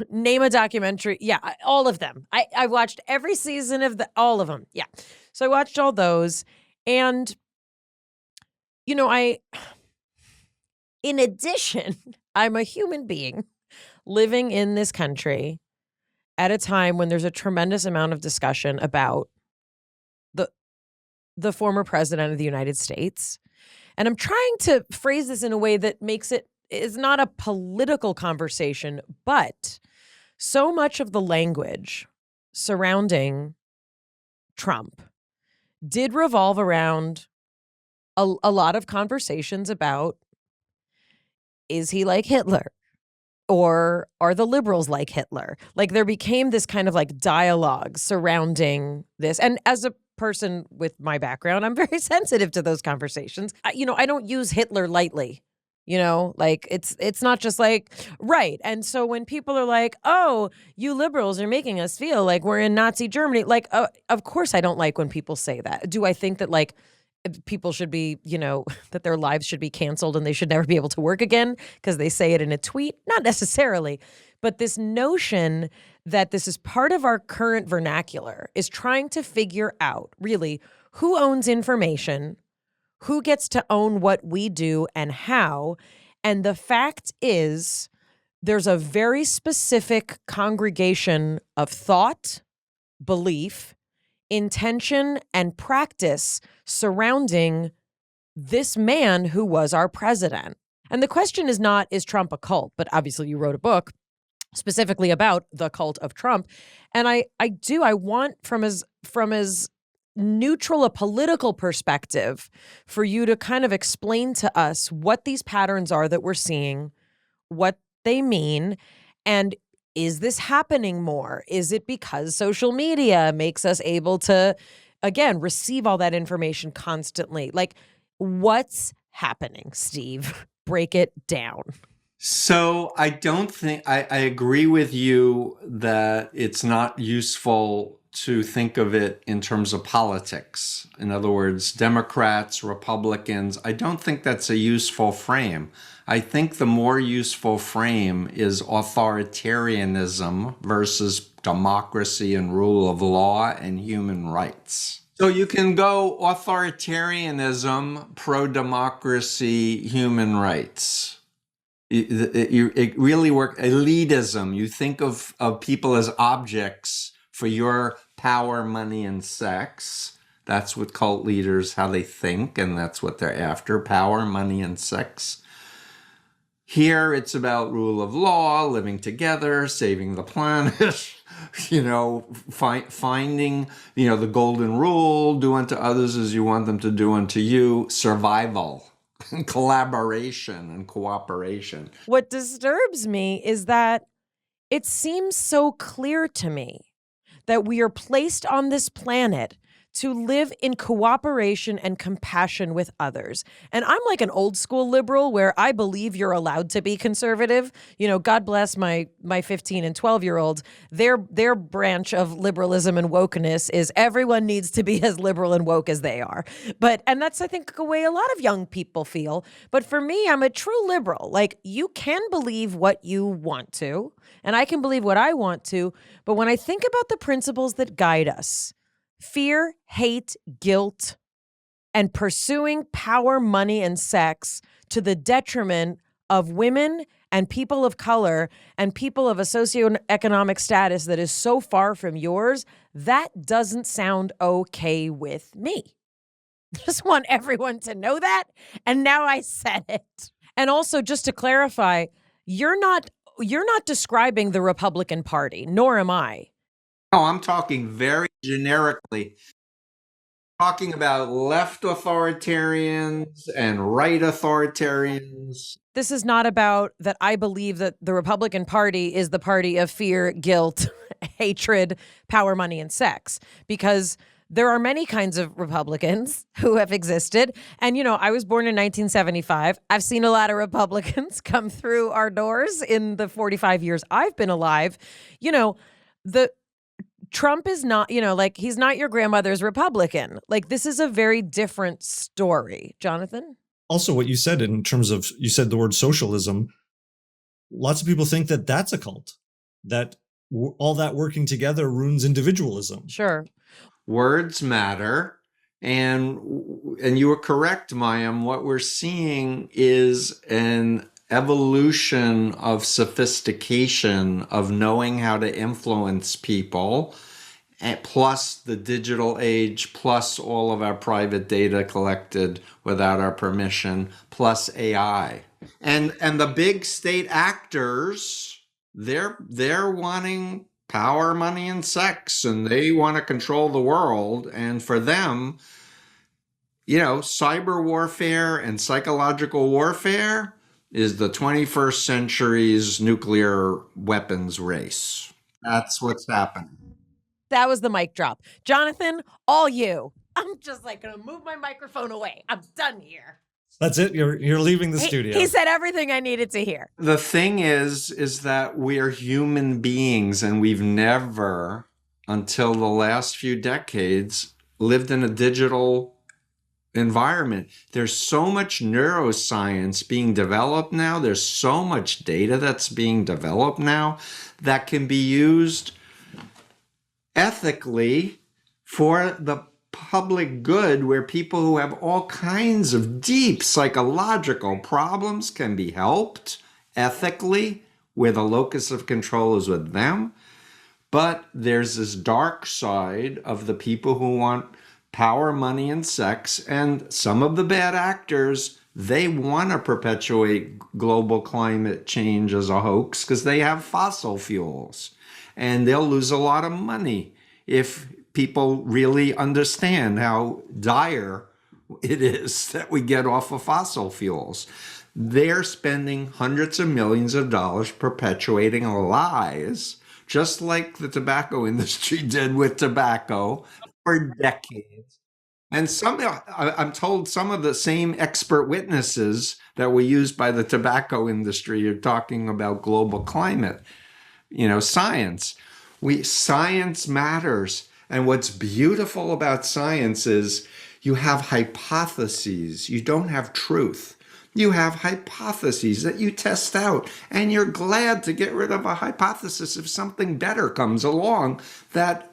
Name a documentary. Yeah, all of them. I watched every season of all of them. Yeah. So I watched all those. And, in addition, I'm a human being living in this country at a time when there's a tremendous amount of discussion about the former president of the United States. And I'm trying to phrase this in a way that makes it is not a political conversation, but so much of the language surrounding Trump did revolve around a lot of conversations about, is he like Hitler? Or are the liberals like Hitler? Like, there became this kind of like dialogue surrounding this. And as a person with my background, I'm very sensitive to those conversations. I don't use Hitler lightly. Like it's not just like, right. And so when people are like, oh, you liberals are making us feel like we're in Nazi Germany, like, of course I don't like when people say that. Do I think that like people should be, that their lives should be canceled and they should never be able to work again because they say it in a tweet? Not necessarily. But this notion that this is part of our current vernacular is trying to figure out really who owns information, who gets to own what we do and how. And the fact is, there's a very specific congregation of thought, belief, intention, and practice surrounding this man who was our president. And the question is not, is Trump a cult? But obviously you wrote a book specifically about the cult of Trump. And I want from as neutral a political perspective for you to kind of explain to us what these patterns are that we're seeing, what they mean, and is this happening more? Is it because social media makes us able to, again, receive all that information constantly? Like, what's happening, Steve? Break it down. So I don't think, I agree with you that it's not useful to think of it in terms of politics. In other words, Democrats, Republicans, I don't think that's a useful frame. I think the more useful frame is authoritarianism versus democracy and rule of law and human rights. So you can go authoritarianism, pro-democracy, human rights. It really works. Elitism, you think of people as objects for your power, money, and sex. That's what cult leaders, how they think, and that's what they're after, power, money, and sex. Here, it's about rule of law, living together, saving the planet, finding, the golden rule, do unto others as you want them to do unto you, survival, collaboration, and cooperation. What disturbs me is that it seems so clear to me that we are placed on this planet to live in cooperation and compassion with others. And I'm like an old school liberal where I believe you're allowed to be conservative. God bless my 15 and 12-year-olds. Their branch of liberalism and wokeness is everyone needs to be as liberal and woke as they are. And that's, I think, the way a lot of young people feel. But for me, I'm a true liberal. Like, you can believe what you want to, and I can believe what I want to. But when I think about the principles that guide us, fear, hate, guilt, and pursuing power, money, and sex to the detriment of women and people of color and people of a socioeconomic status that is so far from yours, that doesn't sound okay with me. Just want everyone to know that. And now I said it. And also, just to clarify, you're not describing the Republican Party, nor am I. No, I'm talking very generically. Talking about left authoritarians and right authoritarians. This is not about that I believe that the Republican Party is the party of fear, guilt, hatred, power, money, and sex, because there are many kinds of Republicans who have existed. And, I was born in 1975. I've seen a lot of Republicans come through our doors in the 45 years I've been alive. Trump is not, he's not your grandmother's Republican. Like, this is a very different story. Jonathan? Also, what you said in terms of, you said the word socialism, lots of people think that that's a cult, that all that working together ruins individualism. Sure. Words matter. And you were correct, Mayim. What we're seeing is an evolution of sophistication, of knowing how to influence people, plus the digital age, plus all of our private data collected without our permission, plus AI. And the big state actors, they're wanting power, money, and sex, and they want to control the world. And for them, cyber warfare and psychological warfare is the 21st century's nuclear weapons race. That's what's happening. That was the mic drop. Jonathan, all you. I'm just going to move my microphone away. I'm done here. That's it. You're leaving the studio. He said everything I needed to hear. The thing is that we're human beings, and we've never, until the last few decades, lived in a digital environment. There's so much neuroscience being developed now. There's so much data that's being developed now that can be used ethically for the public good, where people who have all kinds of deep psychological problems can be helped ethically, where the locus of control is with them. But there's this dark side of the people who want power, money, and sex, and some of the bad actors, they want to perpetuate global climate change as a hoax because they have fossil fuels, and they'll lose a lot of money if people really understand how dire it is that we get off of fossil fuels. They're spending hundreds of millions of dollars perpetuating lies, just like the tobacco industry did with tobacco for decades. And I'm told some of the same expert witnesses that were used by the tobacco industry are talking about global climate, science. Science matters. And what's beautiful about science is you have hypotheses. You don't have truth. You have hypotheses that you test out, and you're glad to get rid of a hypothesis if something better comes along that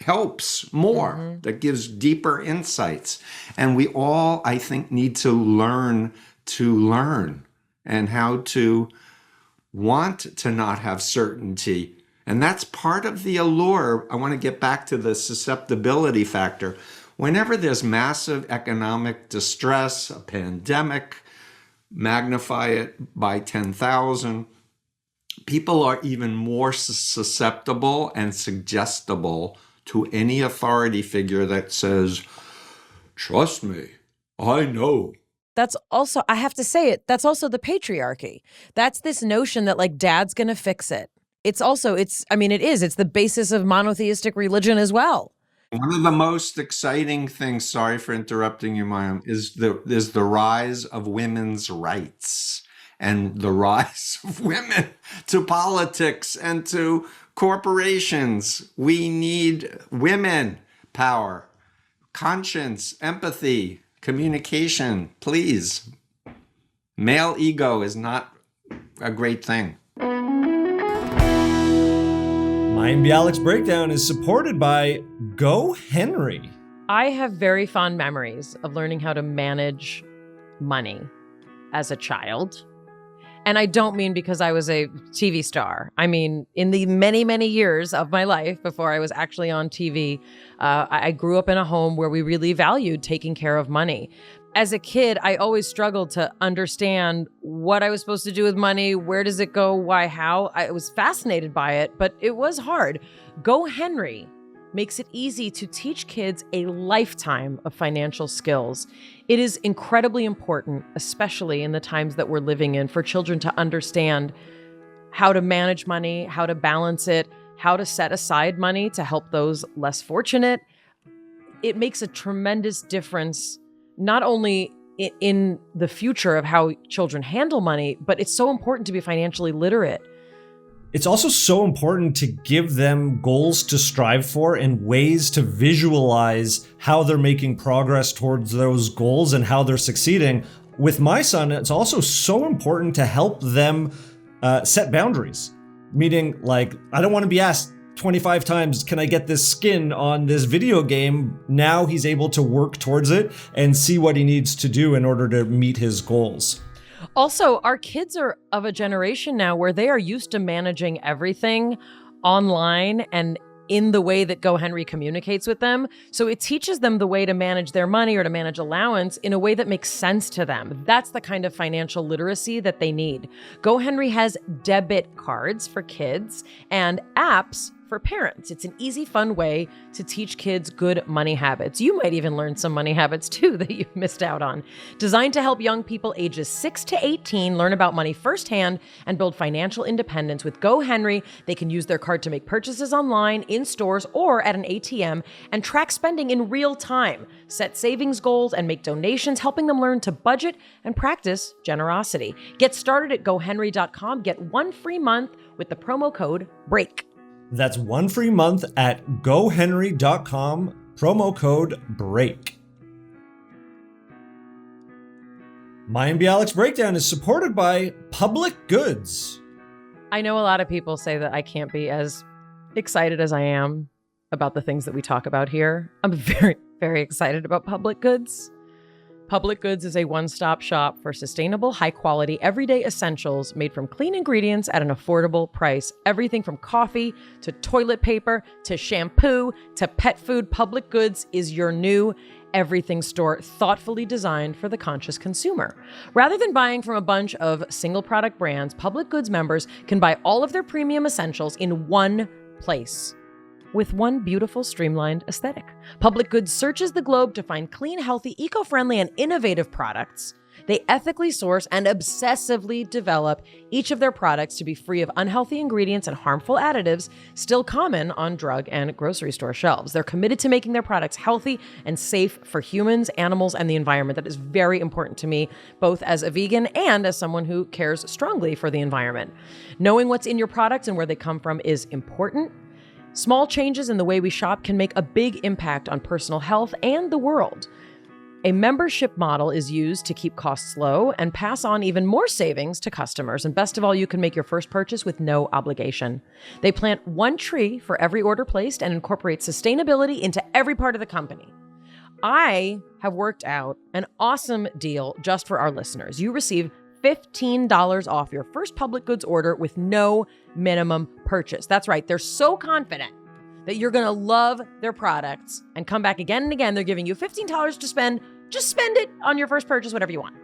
helps more, that gives deeper insights. And we all, I think, need to learn and how to want to not have certainty. And that's part of the allure. I want to get back to the susceptibility factor. Whenever there's massive economic distress, a pandemic, magnify it by 10,000, people are even more susceptible and suggestible to any authority figure that says, trust me, I know. That's also, I have to say it, that's also the patriarchy. That's this notion that dad's going to fix it. It's the basis of monotheistic religion as well. One of the most exciting things, sorry for interrupting you, Mayim, is the rise of women's rights and the rise of women to politics and to corporations. We need women power, conscience, empathy, communication, please. Male ego is not a great thing. Mayim Bialik's Breakdown is supported by GoHenry. I have very fond memories of learning how to manage money as a child. And I don't mean because I was a TV star. I mean, in the many, many years of my life before I was actually on TV, I grew up in a home where we really valued taking care of money. As a kid, I always struggled to understand what I was supposed to do with money. Where does it go? Why? How? I was fascinated by it, but it was hard. GoHenry makes it easy to teach kids a lifetime of financial skills. It is incredibly important, especially in the times that we're living in, for children to understand how to manage money, how to balance it, how to set aside money to help those less fortunate. It makes a tremendous difference, not only in the future of how children handle money, but it's so important to be financially literate. It's also so important to give them goals to strive for and ways to visualize how they're making progress towards those goals and how they're succeeding. With my son, it's also so important to help them set boundaries. Meaning, like, I don't want to be asked 25 times, can I get this skin on this video game? Now he's able to work towards it and see what he needs to do in order to meet his goals. Also, our kids are of a generation now where they are used to managing everything online and in the way that GoHenry communicates with them. So it teaches them the way to manage their money or to manage allowance in a way that makes sense to them. That's the kind of financial literacy that they need. GoHenry has debit cards for kids and apps for parents. It's an easy, fun way to teach kids good money habits. You might even learn some money habits too that you've missed out on. Designed to help young people ages 6 to 18 learn about money firsthand and build financial independence with GoHenry, they can use their card to make purchases online, in stores, or at an ATM and track spending in real time, set savings goals, and make donations, helping them learn to budget and practice generosity. Get started at GoHenry.com. Get 1 free month with the promo code BREAK. That's 1 free month at GoHenry.com, promo code BREAK. Mayim Bialik's Breakdown is supported by Public Goods. I know a lot of people say that I can't be as excited as I am about the things that we talk about here. I'm very, very excited about Public Goods. Public Goods is a one-stop shop for sustainable, high-quality, everyday essentials made from clean ingredients at an affordable price. Everything from coffee to toilet paper to shampoo to pet food. Public Goods is your new everything store, thoughtfully designed for the conscious consumer. Rather than buying from a bunch of single-product brands, Public Goods members can buy all of their premium essentials in one place, with one beautiful, streamlined aesthetic. Public Goods searches the globe to find clean, healthy, eco-friendly, and innovative products. They ethically source and obsessively develop each of their products to be free of unhealthy ingredients and harmful additives still common on drug and grocery store shelves. They're committed to making their products healthy and safe for humans, animals, and the environment. That is very important to me, both as a vegan and as someone who cares strongly for the environment. Knowing what's in your products and where they come from is important. Small changes in the way we shop can make a big impact on personal health and the world. A membership model is used to keep costs low and pass on even more savings to customers. And best of all, you can make your first purchase with no obligation. They plant 1 tree for every order placed and incorporate sustainability into every part of the company. I have worked out an awesome deal just for our listeners. You receive $15 off your first Public Goods order with no minimum purchase. That's right. They're so confident that you're going to love their products and come back again and again. They're giving you $15 to spend. Just spend it on your first purchase, whatever you want.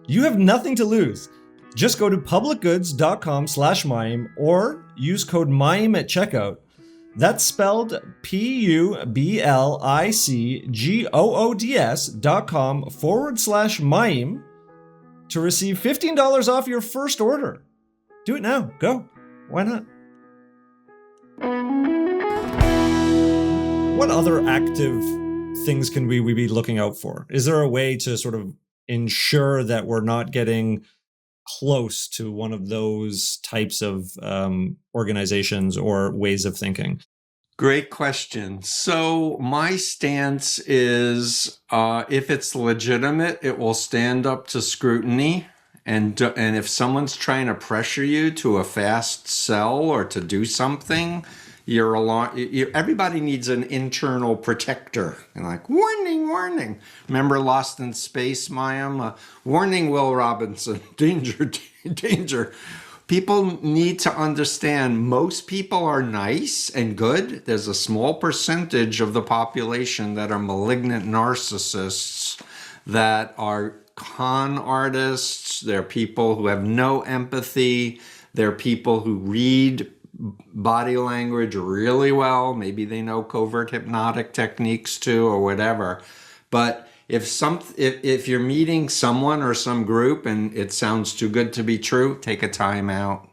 You have nothing to lose. Just go to publicgoods.com/Mayim or use code Mayim at checkout. That's spelled PUBLICGOODS.com/Mayim to receive $15 off your first order. Do it now. Go. Why not? What other active things can we be looking out for? Is there a way to sort of ensure that we're not getting close to one of those types of organizations or ways of thinking? Great question. So my stance is if it's legitimate, it will stand up to scrutiny. And if someone's trying to pressure you to a fast sell or to do something, You're alarm. Everybody needs an internal protector, and like warning, warning. Remember Lost in Space, Mayim? Warning, Will Robinson, danger, danger. People need to understand most people are nice and good. There's a small percentage of the population that are malignant narcissists, that are con artists. They're people who have no empathy. They're people who read body language really well. Maybe they know covert hypnotic techniques too, or whatever. But if you're meeting someone or some group and it sounds too good to be true, take a time out.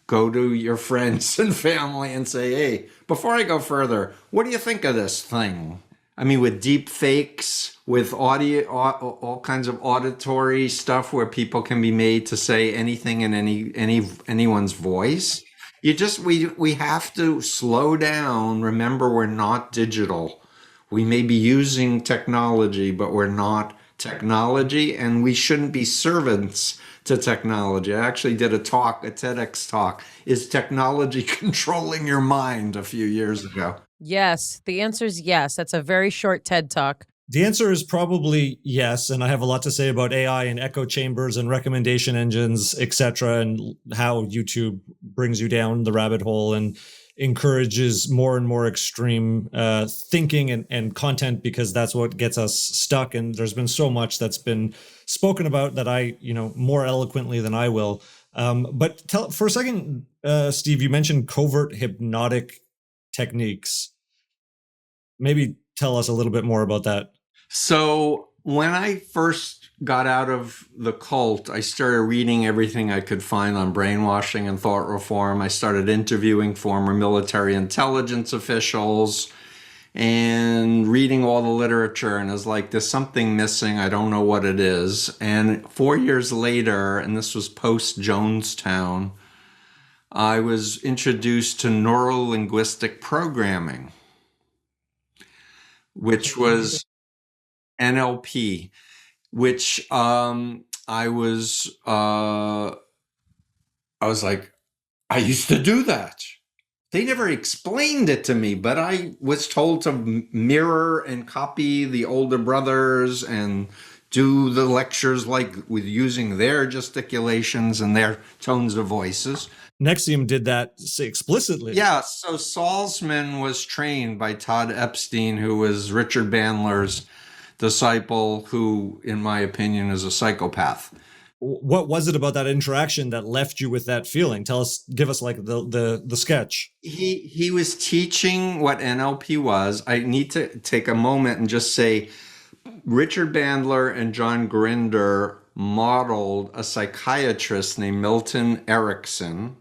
Go to your friends and family and say, hey, before I go further, what do you think of this thing? I mean, with deep fakes, with audio, all kinds of auditory stuff where people can be made to say anything in anyone's voice. We have to slow down. Remember, we're not digital. We may be using technology, but we're not technology, and we shouldn't be servants to technology. I actually did a TEDx talk, is technology controlling your mind, a few years ago. Yes, the answer is yes. That's a very short TED Talk. The answer is probably yes, and I have a lot to say about AI and echo chambers and recommendation engines, etc., and how YouTube brings you down the rabbit hole and encourages more and more extreme thinking and content, because that's what gets us stuck. And there's been so much that's been spoken about that I, more eloquently than I will. But for a second, Steve, you mentioned covert hypnotic techniques. Maybe tell us a little bit more about that. So when I first got out of the cult, I started reading everything I could find on brainwashing and thought reform. I started interviewing former military intelligence officials and reading all the literature, and it's like, there's something missing. I don't know what it is. And 4 years later, and this was post Jonestown, I was introduced to neuro-linguistic programming, which was NLP, which I was like, I used to do that. They never explained it to me, but I was told to mirror and copy the older brothers and do the lectures like with using their gesticulations and their tones of voices. NXIVM did that explicitly. Yeah, so Salzman was trained by Todd Epstein, who was Richard Bandler's disciple, who, in my opinion, is a psychopath. What was it about that interaction that left you with that feeling? Give us like the sketch. He was teaching what NLP was. I need to take a moment and just say, Richard Bandler and John Grinder modeled a psychiatrist named Milton Erickson,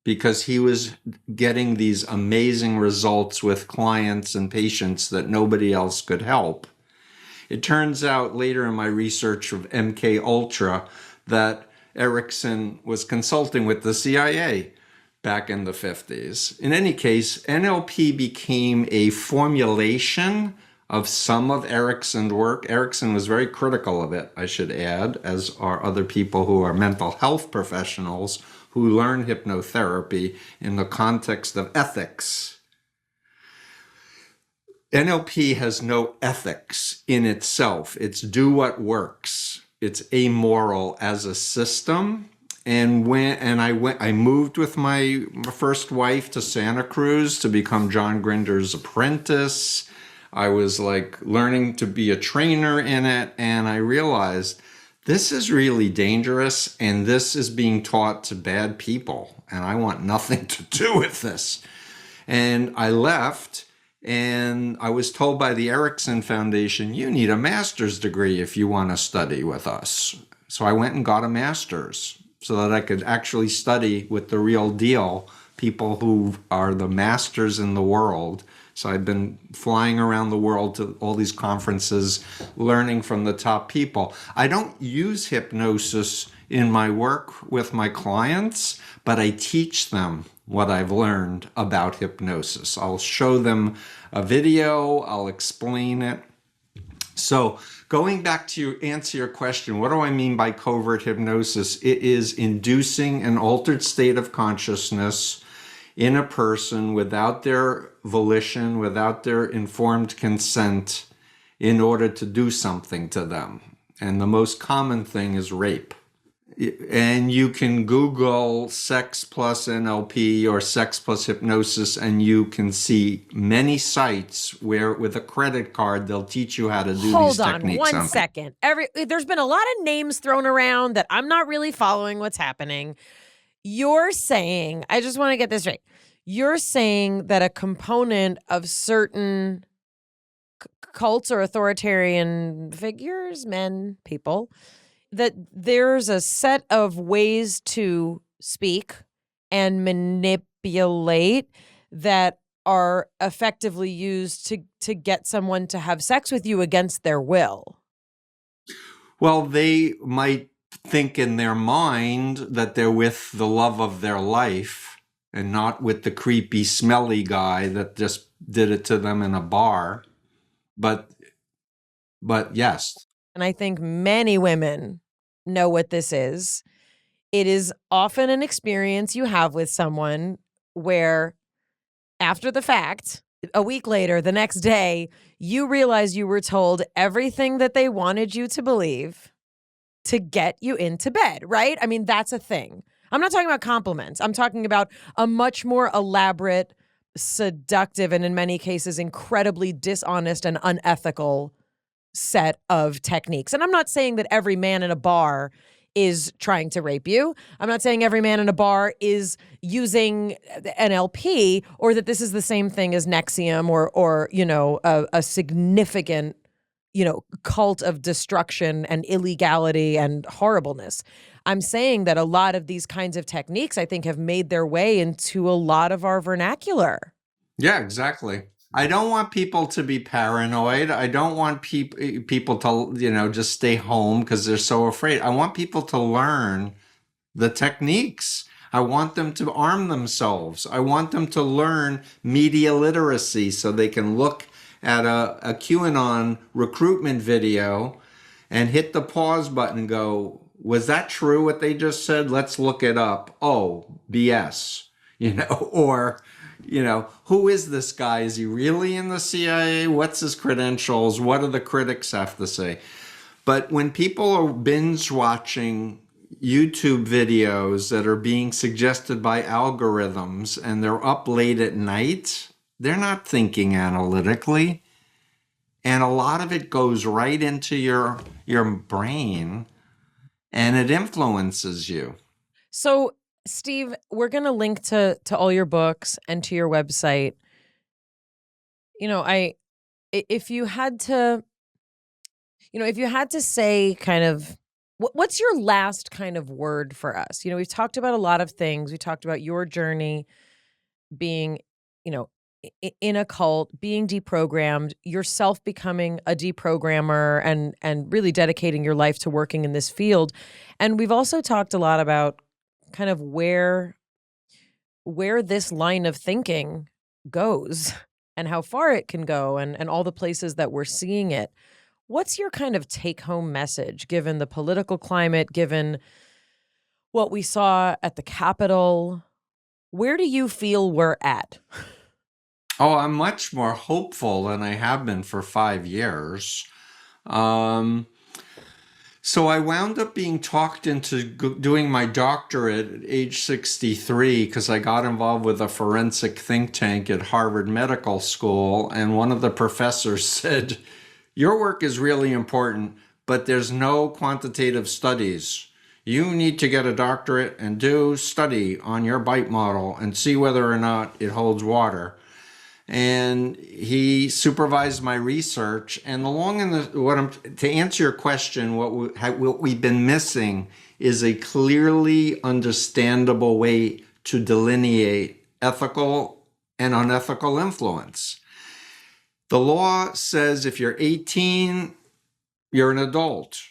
because he was getting these amazing results with clients and patients that nobody else could help. It turns out later in my research of MK Ultra that Erickson was consulting with the CIA back in the 50s. In any case, NLP became a formulation of some of Erickson's work. Erickson was very critical of it, I should add, as are other people who are mental health professionals who learn hypnotherapy in the context of ethics. NLP has no ethics in itself. It's do what works. It's amoral as a system. And I moved with my first wife to Santa Cruz to become John Grinder's apprentice. I was like learning to be a trainer in it, and I realized this is really dangerous, and this is being taught to bad people, and I want nothing to do with this. And I left, and I was told by the Erickson Foundation, you need a master's degree if you want to study with us. So I went and got a master's so that I could actually study with the real deal, people who are the masters in the world. So I've been flying around the world to all these conferences, learning from the top people. I don't use hypnosis in my work with my clients, but I teach them what I've learned about hypnosis. I'll show them a video, I'll explain it. So going back to answer your question, what do I mean by covert hypnosis? It is inducing an altered state of consciousness in a person without their volition, without their informed consent, in order to do something to them. And the most common thing is rape. And you can Google sex plus NLP or sex plus hypnosis, and you can see many sites where with a credit card, they'll teach you how to do these techniques. Hold on 1 second. There's been a lot of names thrown around that I'm not really following what's happening. You're saying, I just want to get this straight. You're saying that a component of certain cults or authoritarian figures, men, people, that there's a set of ways to speak and manipulate that are effectively used to get someone to have sex with you against their will. Well, they might think in their mind that they're with the love of their life and not with the creepy, smelly guy that just did it to them in a bar. But yes. And I think many women know what this is. It is often an experience you have with someone where after the fact, a week later, the next day, you realize you were told everything that they wanted you to believe to get you into bed, right? I mean, that's a thing. I'm not talking about compliments. I'm talking about a much more elaborate, seductive, and in many cases, incredibly dishonest and unethical set of techniques. And I'm not saying that every man in a bar is trying to rape you. I'm not saying every man in a bar is using NLP, or that this is the same thing as NXIVM or a significant, cult of destruction and illegality and horribleness. I'm saying that a lot of these kinds of techniques, I think, have made their way into a lot of our vernacular. Yeah, exactly. I don't want people to be paranoid. I don't want people to, just stay home because they're so afraid. I want people to learn the techniques. I want them to arm themselves. I want them to learn media literacy so they can look at a QAnon recruitment video and hit the pause button and go, was that true what they just said? Let's look it up. Oh, BS, or... who is this guy? Is he really in the CIA? What's his credentials? What do the critics have to say? But when people are binge watching YouTube videos that are being suggested by algorithms and they're up late at night, they're not thinking analytically. And a lot of it goes right into your brain and it influences you. So, Steve, we're going to link to all your books and to your website. If you had to say kind of, what's your last kind of word for us? We've talked about a lot of things. We talked about your journey being, in a cult, being deprogrammed, yourself becoming a deprogrammer and really dedicating your life to working in this field. And we've also talked a lot about kind of where this line of thinking goes and how far it can go and all the places that we're seeing it. What's your kind of take-home message, given the political climate, given what we saw at the Capitol? Where do you feel we're at? Oh, I'm much more hopeful than I have been for 5 years. So I wound up being talked into doing my doctorate at age 63 because I got involved with a forensic think tank at Harvard Medical School. And one of the professors said, your work is really important, but there's no quantitative studies. You need to get a doctorate and do study on your bite model and see whether or not it holds water. And he supervised my research. And to answer your question, what we've been missing is a clearly understandable way to delineate ethical and unethical influence. The law says if you're 18, you're an adult.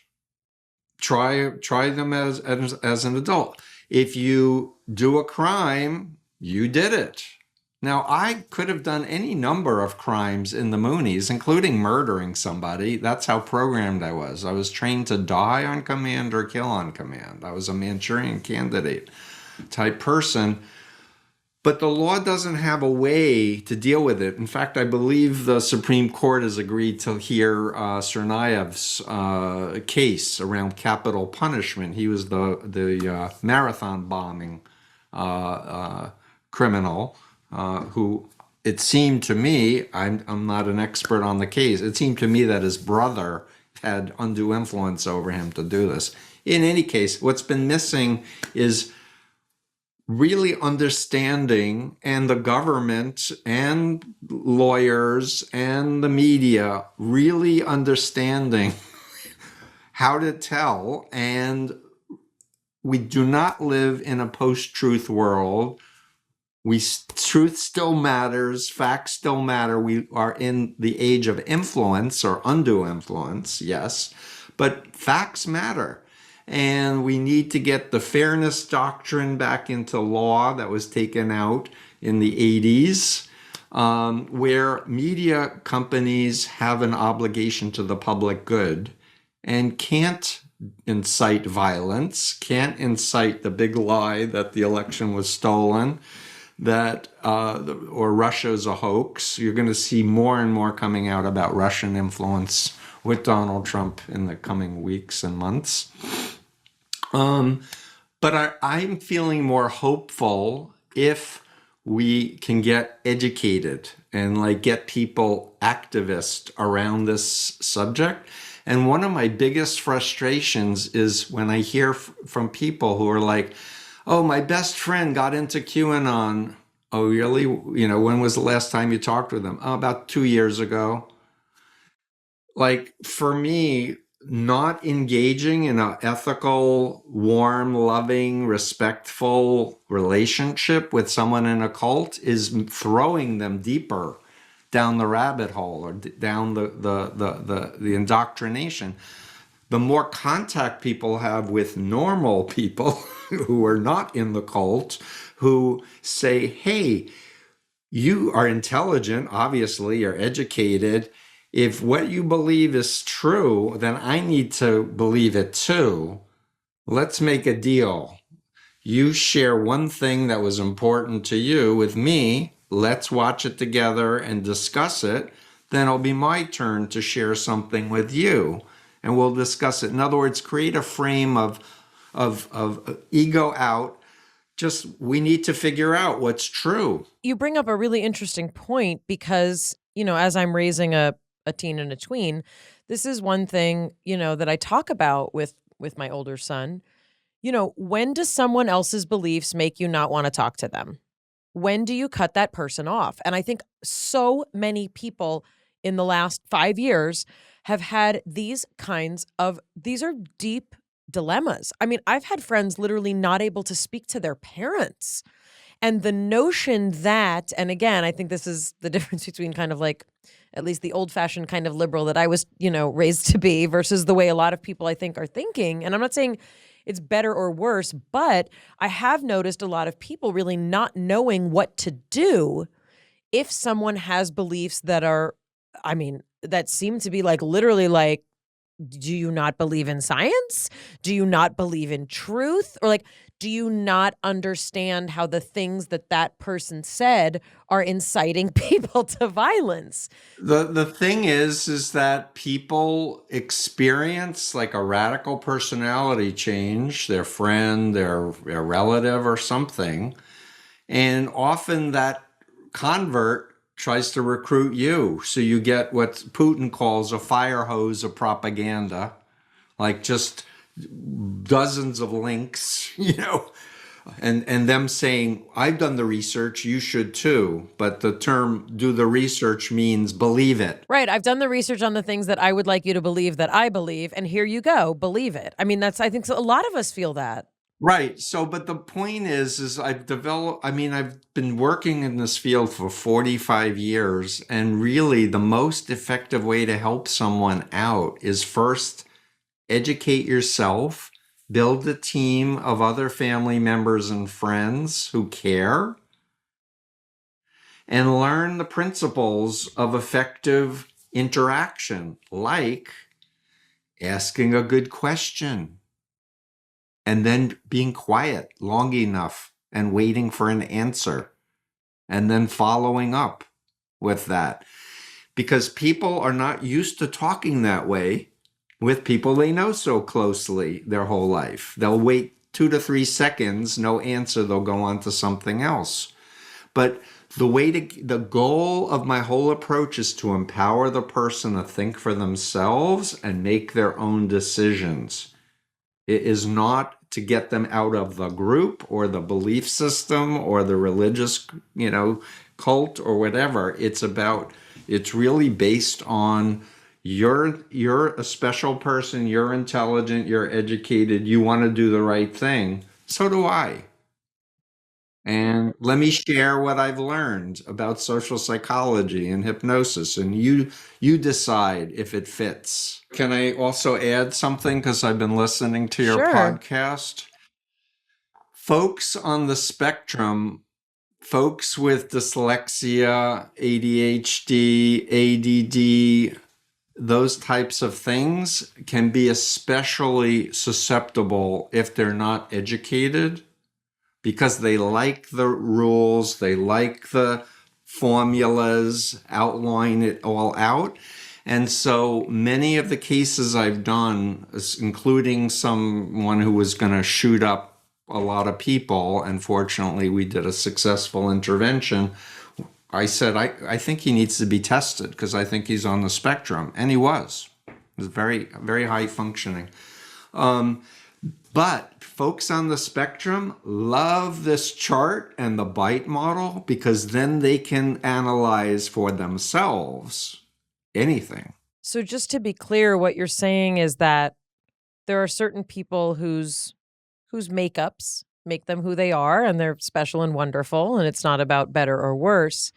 Try them as an adult. If you do a crime, you did it. Now, I could have done any number of crimes in the Moonies, including murdering somebody. That's how programmed I was. I was trained to die on command or kill on command. I was a Manchurian Candidate type person. But the law doesn't have a way to deal with it. In fact, I believe the Supreme Court has agreed to hear Tsarnaev's case around capital punishment. He was the marathon bombing criminal who, it seemed to me, I'm not an expert on the case, it seemed to me that his brother had undue influence over him to do this. In any case, what's been missing is really understanding, and the government and lawyers and the media really understanding how to tell. And we do not live in a post-truth world. Truth still matters, facts still matter. We are in the age of influence or undue influence, yes, but facts matter. And we need to get the fairness doctrine back into law that was taken out in the 80s, where media companies have an obligation to the public good and can't incite violence, can't incite the big lie that the election was stolen, that or Russia's a hoax. You're going to see more and more coming out about Russian influence with Donald Trump in the coming weeks and months. But I'm feeling more hopeful if we can get educated and like get people activist around this subject. And one of my biggest frustrations is when I hear from people who are like, oh, my best friend got into QAnon. Oh, really? You know, when was the last time you talked with them? Oh, about 2 years ago. Like, for me, not engaging in an ethical, warm, loving, respectful relationship with someone in a cult is throwing them deeper down the rabbit hole or down the indoctrination. The more contact people have with normal people who are not in the cult, who say, hey, you are intelligent, obviously, you're educated. If what you believe is true, then I need to believe it too. Let's make a deal. You share one thing that was important to you with me. Let's watch it together and discuss it. Then it'll be my turn to share something with you, and we'll discuss it. In other words, create a frame of ego out. Just, we need to figure out what's true. You bring up a really interesting point because, you know, as I'm raising a teen and a tween, this is one thing, you know, that I talk about with my older son. You know, when does someone else's beliefs make you not want to talk to them? When do you cut that person off? And I think so many people in the last 5 years have had these are deep dilemmas. I mean, I've had friends literally not able to speak to their parents. And the notion that, and again, I think this is the difference between kind of like, at least the old-fashioned kind of liberal that I was, you know, raised to be versus the way a lot of people I think are thinking. And I'm not saying it's better or worse, but I have noticed a lot of people really not knowing what to do if someone has beliefs that are, I mean, that seem to be like literally like, do you not believe in science? Do you not believe in truth? Or like, do you not understand how the things that person said are inciting people to violence? The thing is that people experience like a radical personality change, their friend, their relative or something. And often that convert tries to recruit you. So you get what Putin calls a fire hose of propaganda, like just dozens of links, you know, and them saying, I've done the research, you should too. But the term do the research means believe it. Right. I've done the research on the things that I would like you to believe that I believe. And here you go. Believe it. I mean, I think a lot of us feel that. Right. So, but the point is I've been working in this field for 45 years. And really the most effective way to help someone out is first educate yourself, build a team of other family members and friends who care, and learn the principles of effective interaction, like asking a good question and then being quiet long enough and waiting for an answer. and then following up with that. Because people are not used to talking that way with people they know so closely their whole life. They'll wait 2 to 3 seconds, no answer, they'll go on to something else. But the goal of my whole approach is to empower the person to think for themselves and make their own decisions. It is not to get them out of the group or the belief system or the religious, cult or whatever. It's really based on you're a special person, you're intelligent, you're educated, you want to do the right thing. So do I. And let me share what I've learned about social psychology and hypnosis, and you decide if it fits. Can I also add something, because I've been listening to your Sure. podcast? Folks on the spectrum, folks with dyslexia, ADHD, ADD, those types of things can be especially susceptible if they're not educated, because they like the rules, they like the formulas, outline it all out. And so many of the cases I've done, including someone who was going to shoot up a lot of people, and fortunately we did a successful intervention, I said, I think he needs to be tested because I think he's on the spectrum. And he was. He was very, very high functioning. But folks on the spectrum love this chart and the bite model, because then they can analyze for themselves anything. So just to be clear, what you're saying is that there are certain people whose makeups make them who they are, and they're special and wonderful, and it's not about better or worse.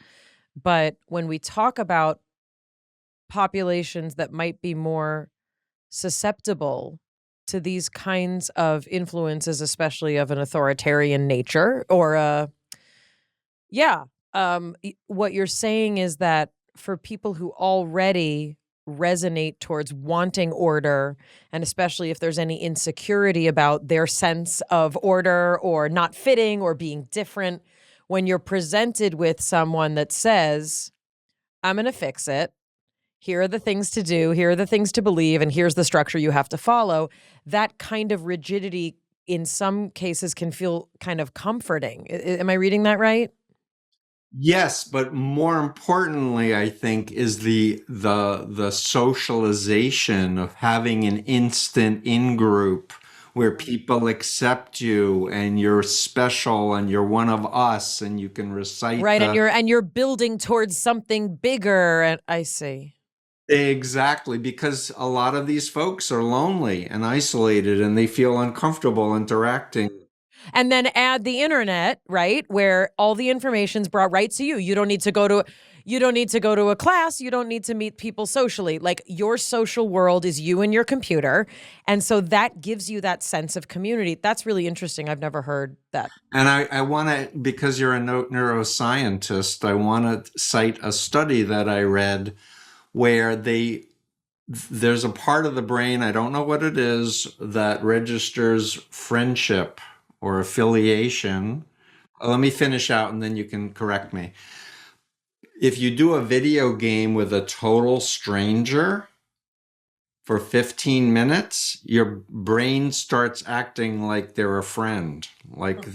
But when we talk about populations that might be more susceptible to these kinds of influences, especially of an authoritarian nature, or what you're saying is that for people who already resonate towards wanting order, and especially if there's any insecurity about their sense of order or not fitting or being different, when you're presented with someone that says, I'm going to fix it, here are the things to do, here are the things to believe, and here's the structure you have to follow, that kind of rigidity in some cases can feel kind of comforting. Am I reading that right? Yes, but more importantly, I think, is the socialization of having an instant in-group where people accept you and you're special and you're one of us and you can recite right, and you're building towards something bigger. And I see. Exactly, because a lot of these folks are lonely and isolated and they feel uncomfortable interacting. And then add the internet, right, where all the information's brought right to you. You don't need to go to a class. You don't need to meet people socially. Like, your social world is you and your computer. And so that gives you that sense of community. That's really interesting. I've never heard that. And I want to, because you're a neuroscientist, I want to cite a study that I read where there's a part of the brain, I don't know what it is, that registers friendship or affiliation. Let me finish out and then you can correct me. If you do a video game with a total stranger for 15 minutes, your brain starts acting like they're a friend, like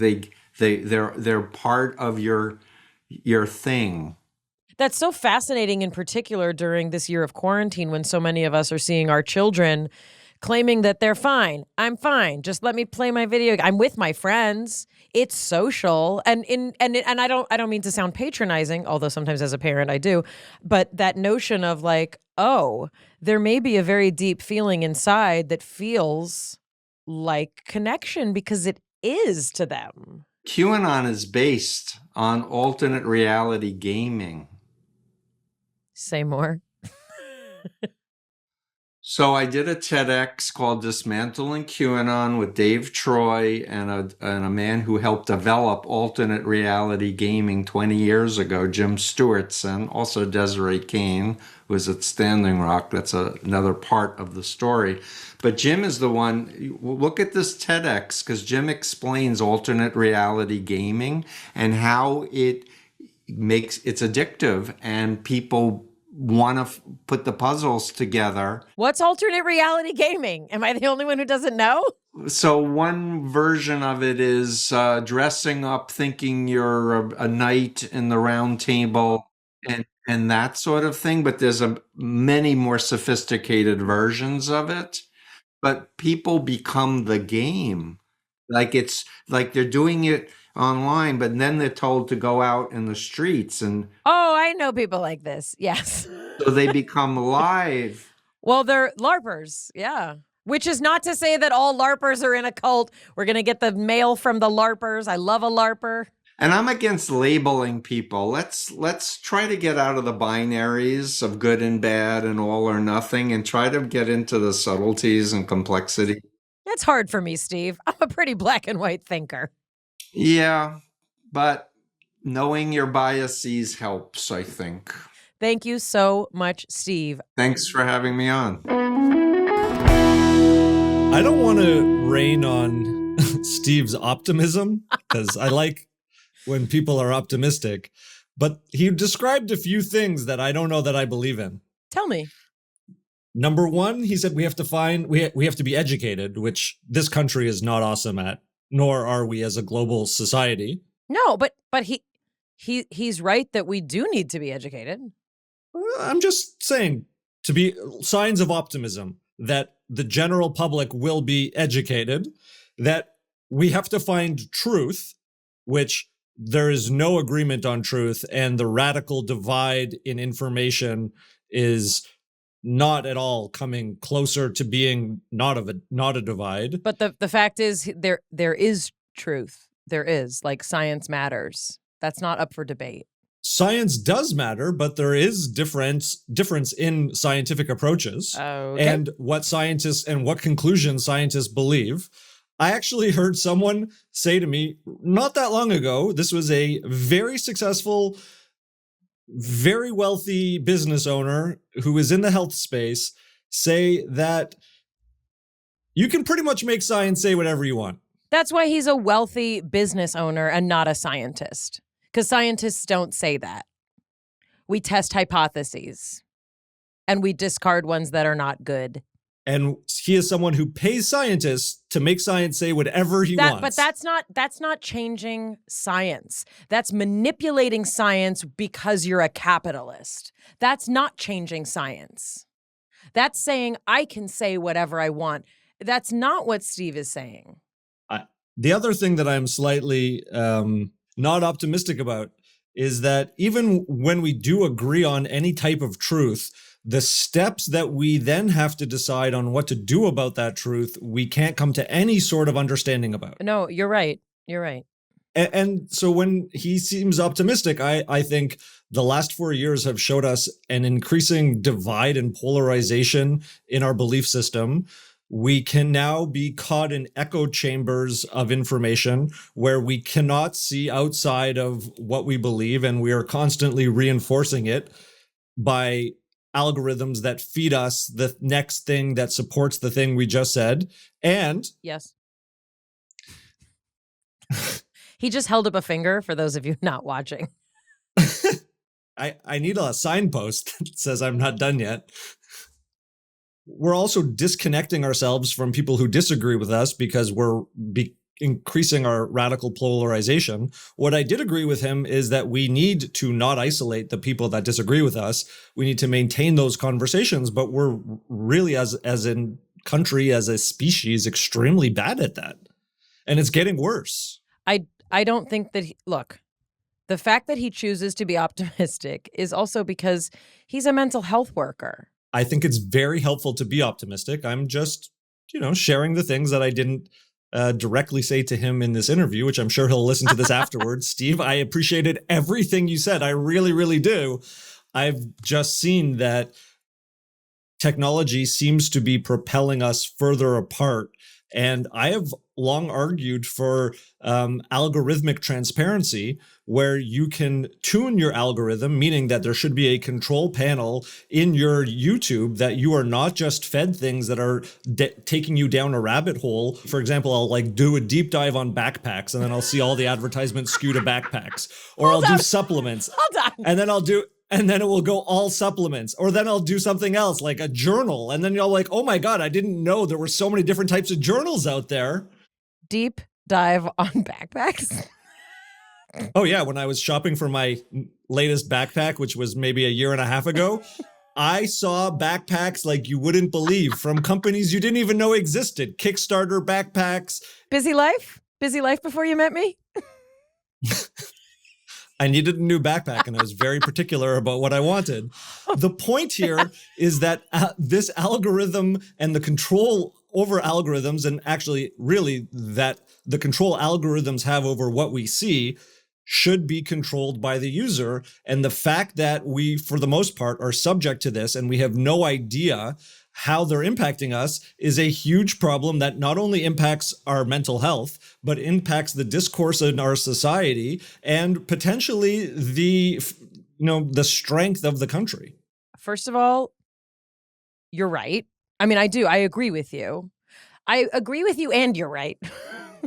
they're part of your thing. That's so fascinating, in particular during this year of quarantine, when so many of us are seeing our children claiming that they're fine. I'm fine. Just let me play my video. I'm with my friends. It's social. And I don't mean to sound patronizing, although sometimes as a parent I do, but that notion of like, oh, there may be a very deep feeling inside that feels like connection because it is to them. QAnon is based on alternate reality gaming. Say more. So I did a TEDx called Dismantling QAnon with Dave Troy and a man who helped develop alternate reality gaming 20 years ago, Jim Stewartson, also Desiree Kane, who was at Standing Rock. That's another part of the story. But Jim is the one, look at this TEDx, because Jim explains alternate reality gaming and how it it's addictive, and people want to put the puzzles together. What's alternate reality gaming? Am I the only one who doesn't know? So one version of it is dressing up, thinking you're a knight in the round table, and that sort of thing. But there's many more sophisticated versions of it. But people become the game. Like it's like they're doing it online, but then they're told to go out in the streets, and Oh, I know people like this. Yes. so they become live. Well, they're LARPers. Yeah. Which is not to say that all LARPers are in a cult. We're going to get the mail from the LARPers. I love a LARPer. And I'm against labeling people. Let's try to get out of the binaries of good and bad and all or nothing, and try to get into the subtleties and complexity. It's hard for me, Steve. I'm a pretty black and white thinker. Yeah, but knowing your biases helps, I think. Thank you so much, Steve. Thanks for having me on. I don't want to rain on Steve's optimism, because I like when people are optimistic, but he described a few things that I don't know that I believe in. Tell me. Number one, he said we have to be educated, which this country is not awesome at, nor are we as a global society. No, but he's right that we do need to be educated. I'm just saying, to be signs of optimism, that the general public will be educated, that we have to find truth, which there is no agreement on truth, and the radical divide in information is not at all coming closer to being not a divide. But the fact is there is truth. There is, like, science matters. That's not up for debate. Science does matter, but there is difference in scientific approaches and what scientists and what conclusions scientists believe. I actually heard someone say to me not that long ago, this was a very successful, very wealthy business owner who is in the health space, say that you can pretty much make science say whatever you want. That's why he's a wealthy business owner and not a scientist. Because scientists don't say that. We test hypotheses and we discard ones that are not good. And he is someone who pays scientists to make science say whatever he wants. But that's not changing science. That's manipulating science because you're a capitalist. That's not changing science. That's saying I can say whatever I want. That's not what Steve is saying. The other thing that I'm slightly not optimistic about is that even when we do agree on any type of truth, the steps that we then have to decide on what to do about that truth, we can't come to any sort of understanding about. No, you're right. You're right. And so when he seems optimistic, I think the last 4 years have showed us an increasing divide and polarization in our belief system. We can now be caught in echo chambers of information where we cannot see outside of what we believe, and we are constantly reinforcing it by algorithms that feed us the next thing that supports the thing we just said. And yes. He just held up a finger for those of you not watching. I need a signpost that says I'm not done yet. We're also disconnecting ourselves from people who disagree with us because we're increasing our radical polarization. What I did agree with him is that we need to not isolate the people that disagree with us. We need to maintain those conversations, but we're really, as in country, as a species, extremely bad at that. And it's getting worse. I don't think that look, the fact that he chooses to be optimistic is also because he's a mental health worker. I think it's very helpful to be optimistic. I'm just, sharing the things that I didn't directly say to him in this interview, which I'm sure he'll listen to this afterwards. Steve, I appreciated everything you said. I really, really do. I've just seen that technology seems to be propelling us further apart And I have long argued for algorithmic transparency, where you can tune your algorithm, meaning that there should be a control panel in your YouTube that you are not just fed things that are taking you down a rabbit hole. For example, I'll like do a deep dive on backpacks, and then I'll see all the advertisements skew to backpacks, or I'll do supplements, and then it will go all supplements, or then I'll do something else like a journal. And then you're like, oh my God, I didn't know there were so many different types of journals out there. Deep dive on backpacks. Oh yeah. When I was shopping for my latest backpack, which was maybe a year and a half ago, I saw backpacks like you wouldn't believe from companies you didn't even know existed. Kickstarter backpacks. Busy life? Busy life before you met me? I needed a new backpack, and I was very particular about what I wanted. The point here is that this algorithm and the control over algorithms, and actually really that the control algorithms have over what we see, should be controlled by the user. And the fact that we, for the most part, are subject to this and we have no idea how they're impacting us is a huge problem that not only impacts our mental health, but impacts the discourse in our society and potentially the strength of the country. First of all, you're right. I mean, I agree with you. I agree with you and you're right.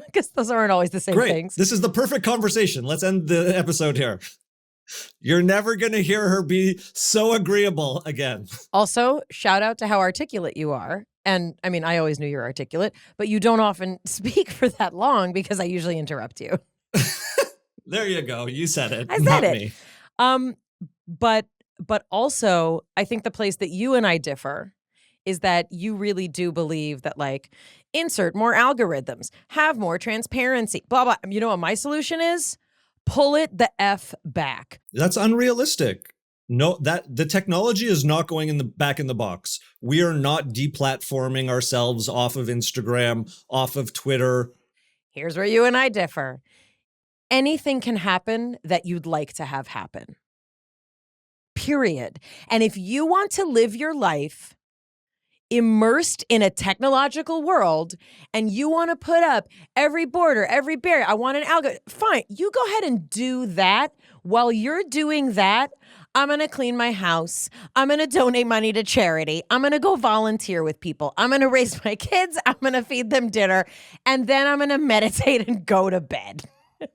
Because those aren't always the same things. This is the perfect conversation. Let's end the episode here. You're never going to hear her be so agreeable again. Also, shout out to how articulate you are. And I mean, I always knew you're articulate, but you don't often speak for that long because I usually interrupt you. There you go. You said it. I said it. Me. But also, I think the place that you and I differ is that you really do believe that, like, insert more algorithms, have more transparency, blah, blah. You know what my solution is? Pull it the F back. That's unrealistic. No, that the technology is not going back in the box. We are not deplatforming ourselves off of Instagram, off of Twitter. Here's where you and I differ. Anything can happen that you'd like to have happen. Period. And if you want to live your life immersed in a technological world and you want to put up every border, every barrier, I want an algorithm, fine, you go ahead and do that. While you're doing that, I'm going to clean my house. I'm going to donate money to charity. I'm going to go volunteer with people. I'm going to raise my kids. I'm going to feed them dinner. And then I'm going to meditate and go to bed.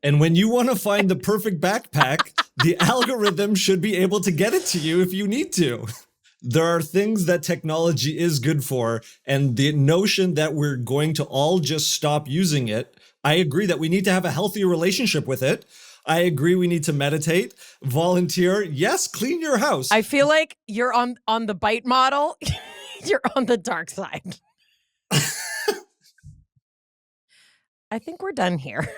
And when you want to find the perfect backpack, the algorithm should be able to get it to you if you need to. There are things that technology is good for, and the notion that we're going to all just stop using it, I agree that we need to have a healthy relationship with it. I agree we need to meditate, volunteer, yes, clean your house. I feel like you're on the bite model. You're on the dark side. I think we're done here.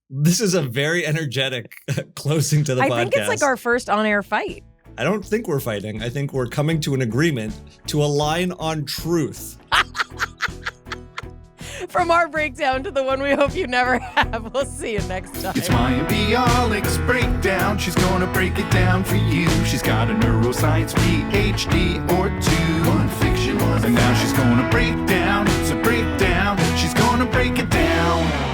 This is a very energetic closing to the podcast. I think it's like our first on-air fight. I don't think we're fighting. I think we're coming to an agreement to align on truth. From our breakdown to the one we hope you never have. We'll see you next time. It's Mayim and Bialik's breakdown. She's gonna break it down for you. She's got a neuroscience PhD or two. One fiction, one and now she's gonna break down. It's a breakdown. She's gonna break it down.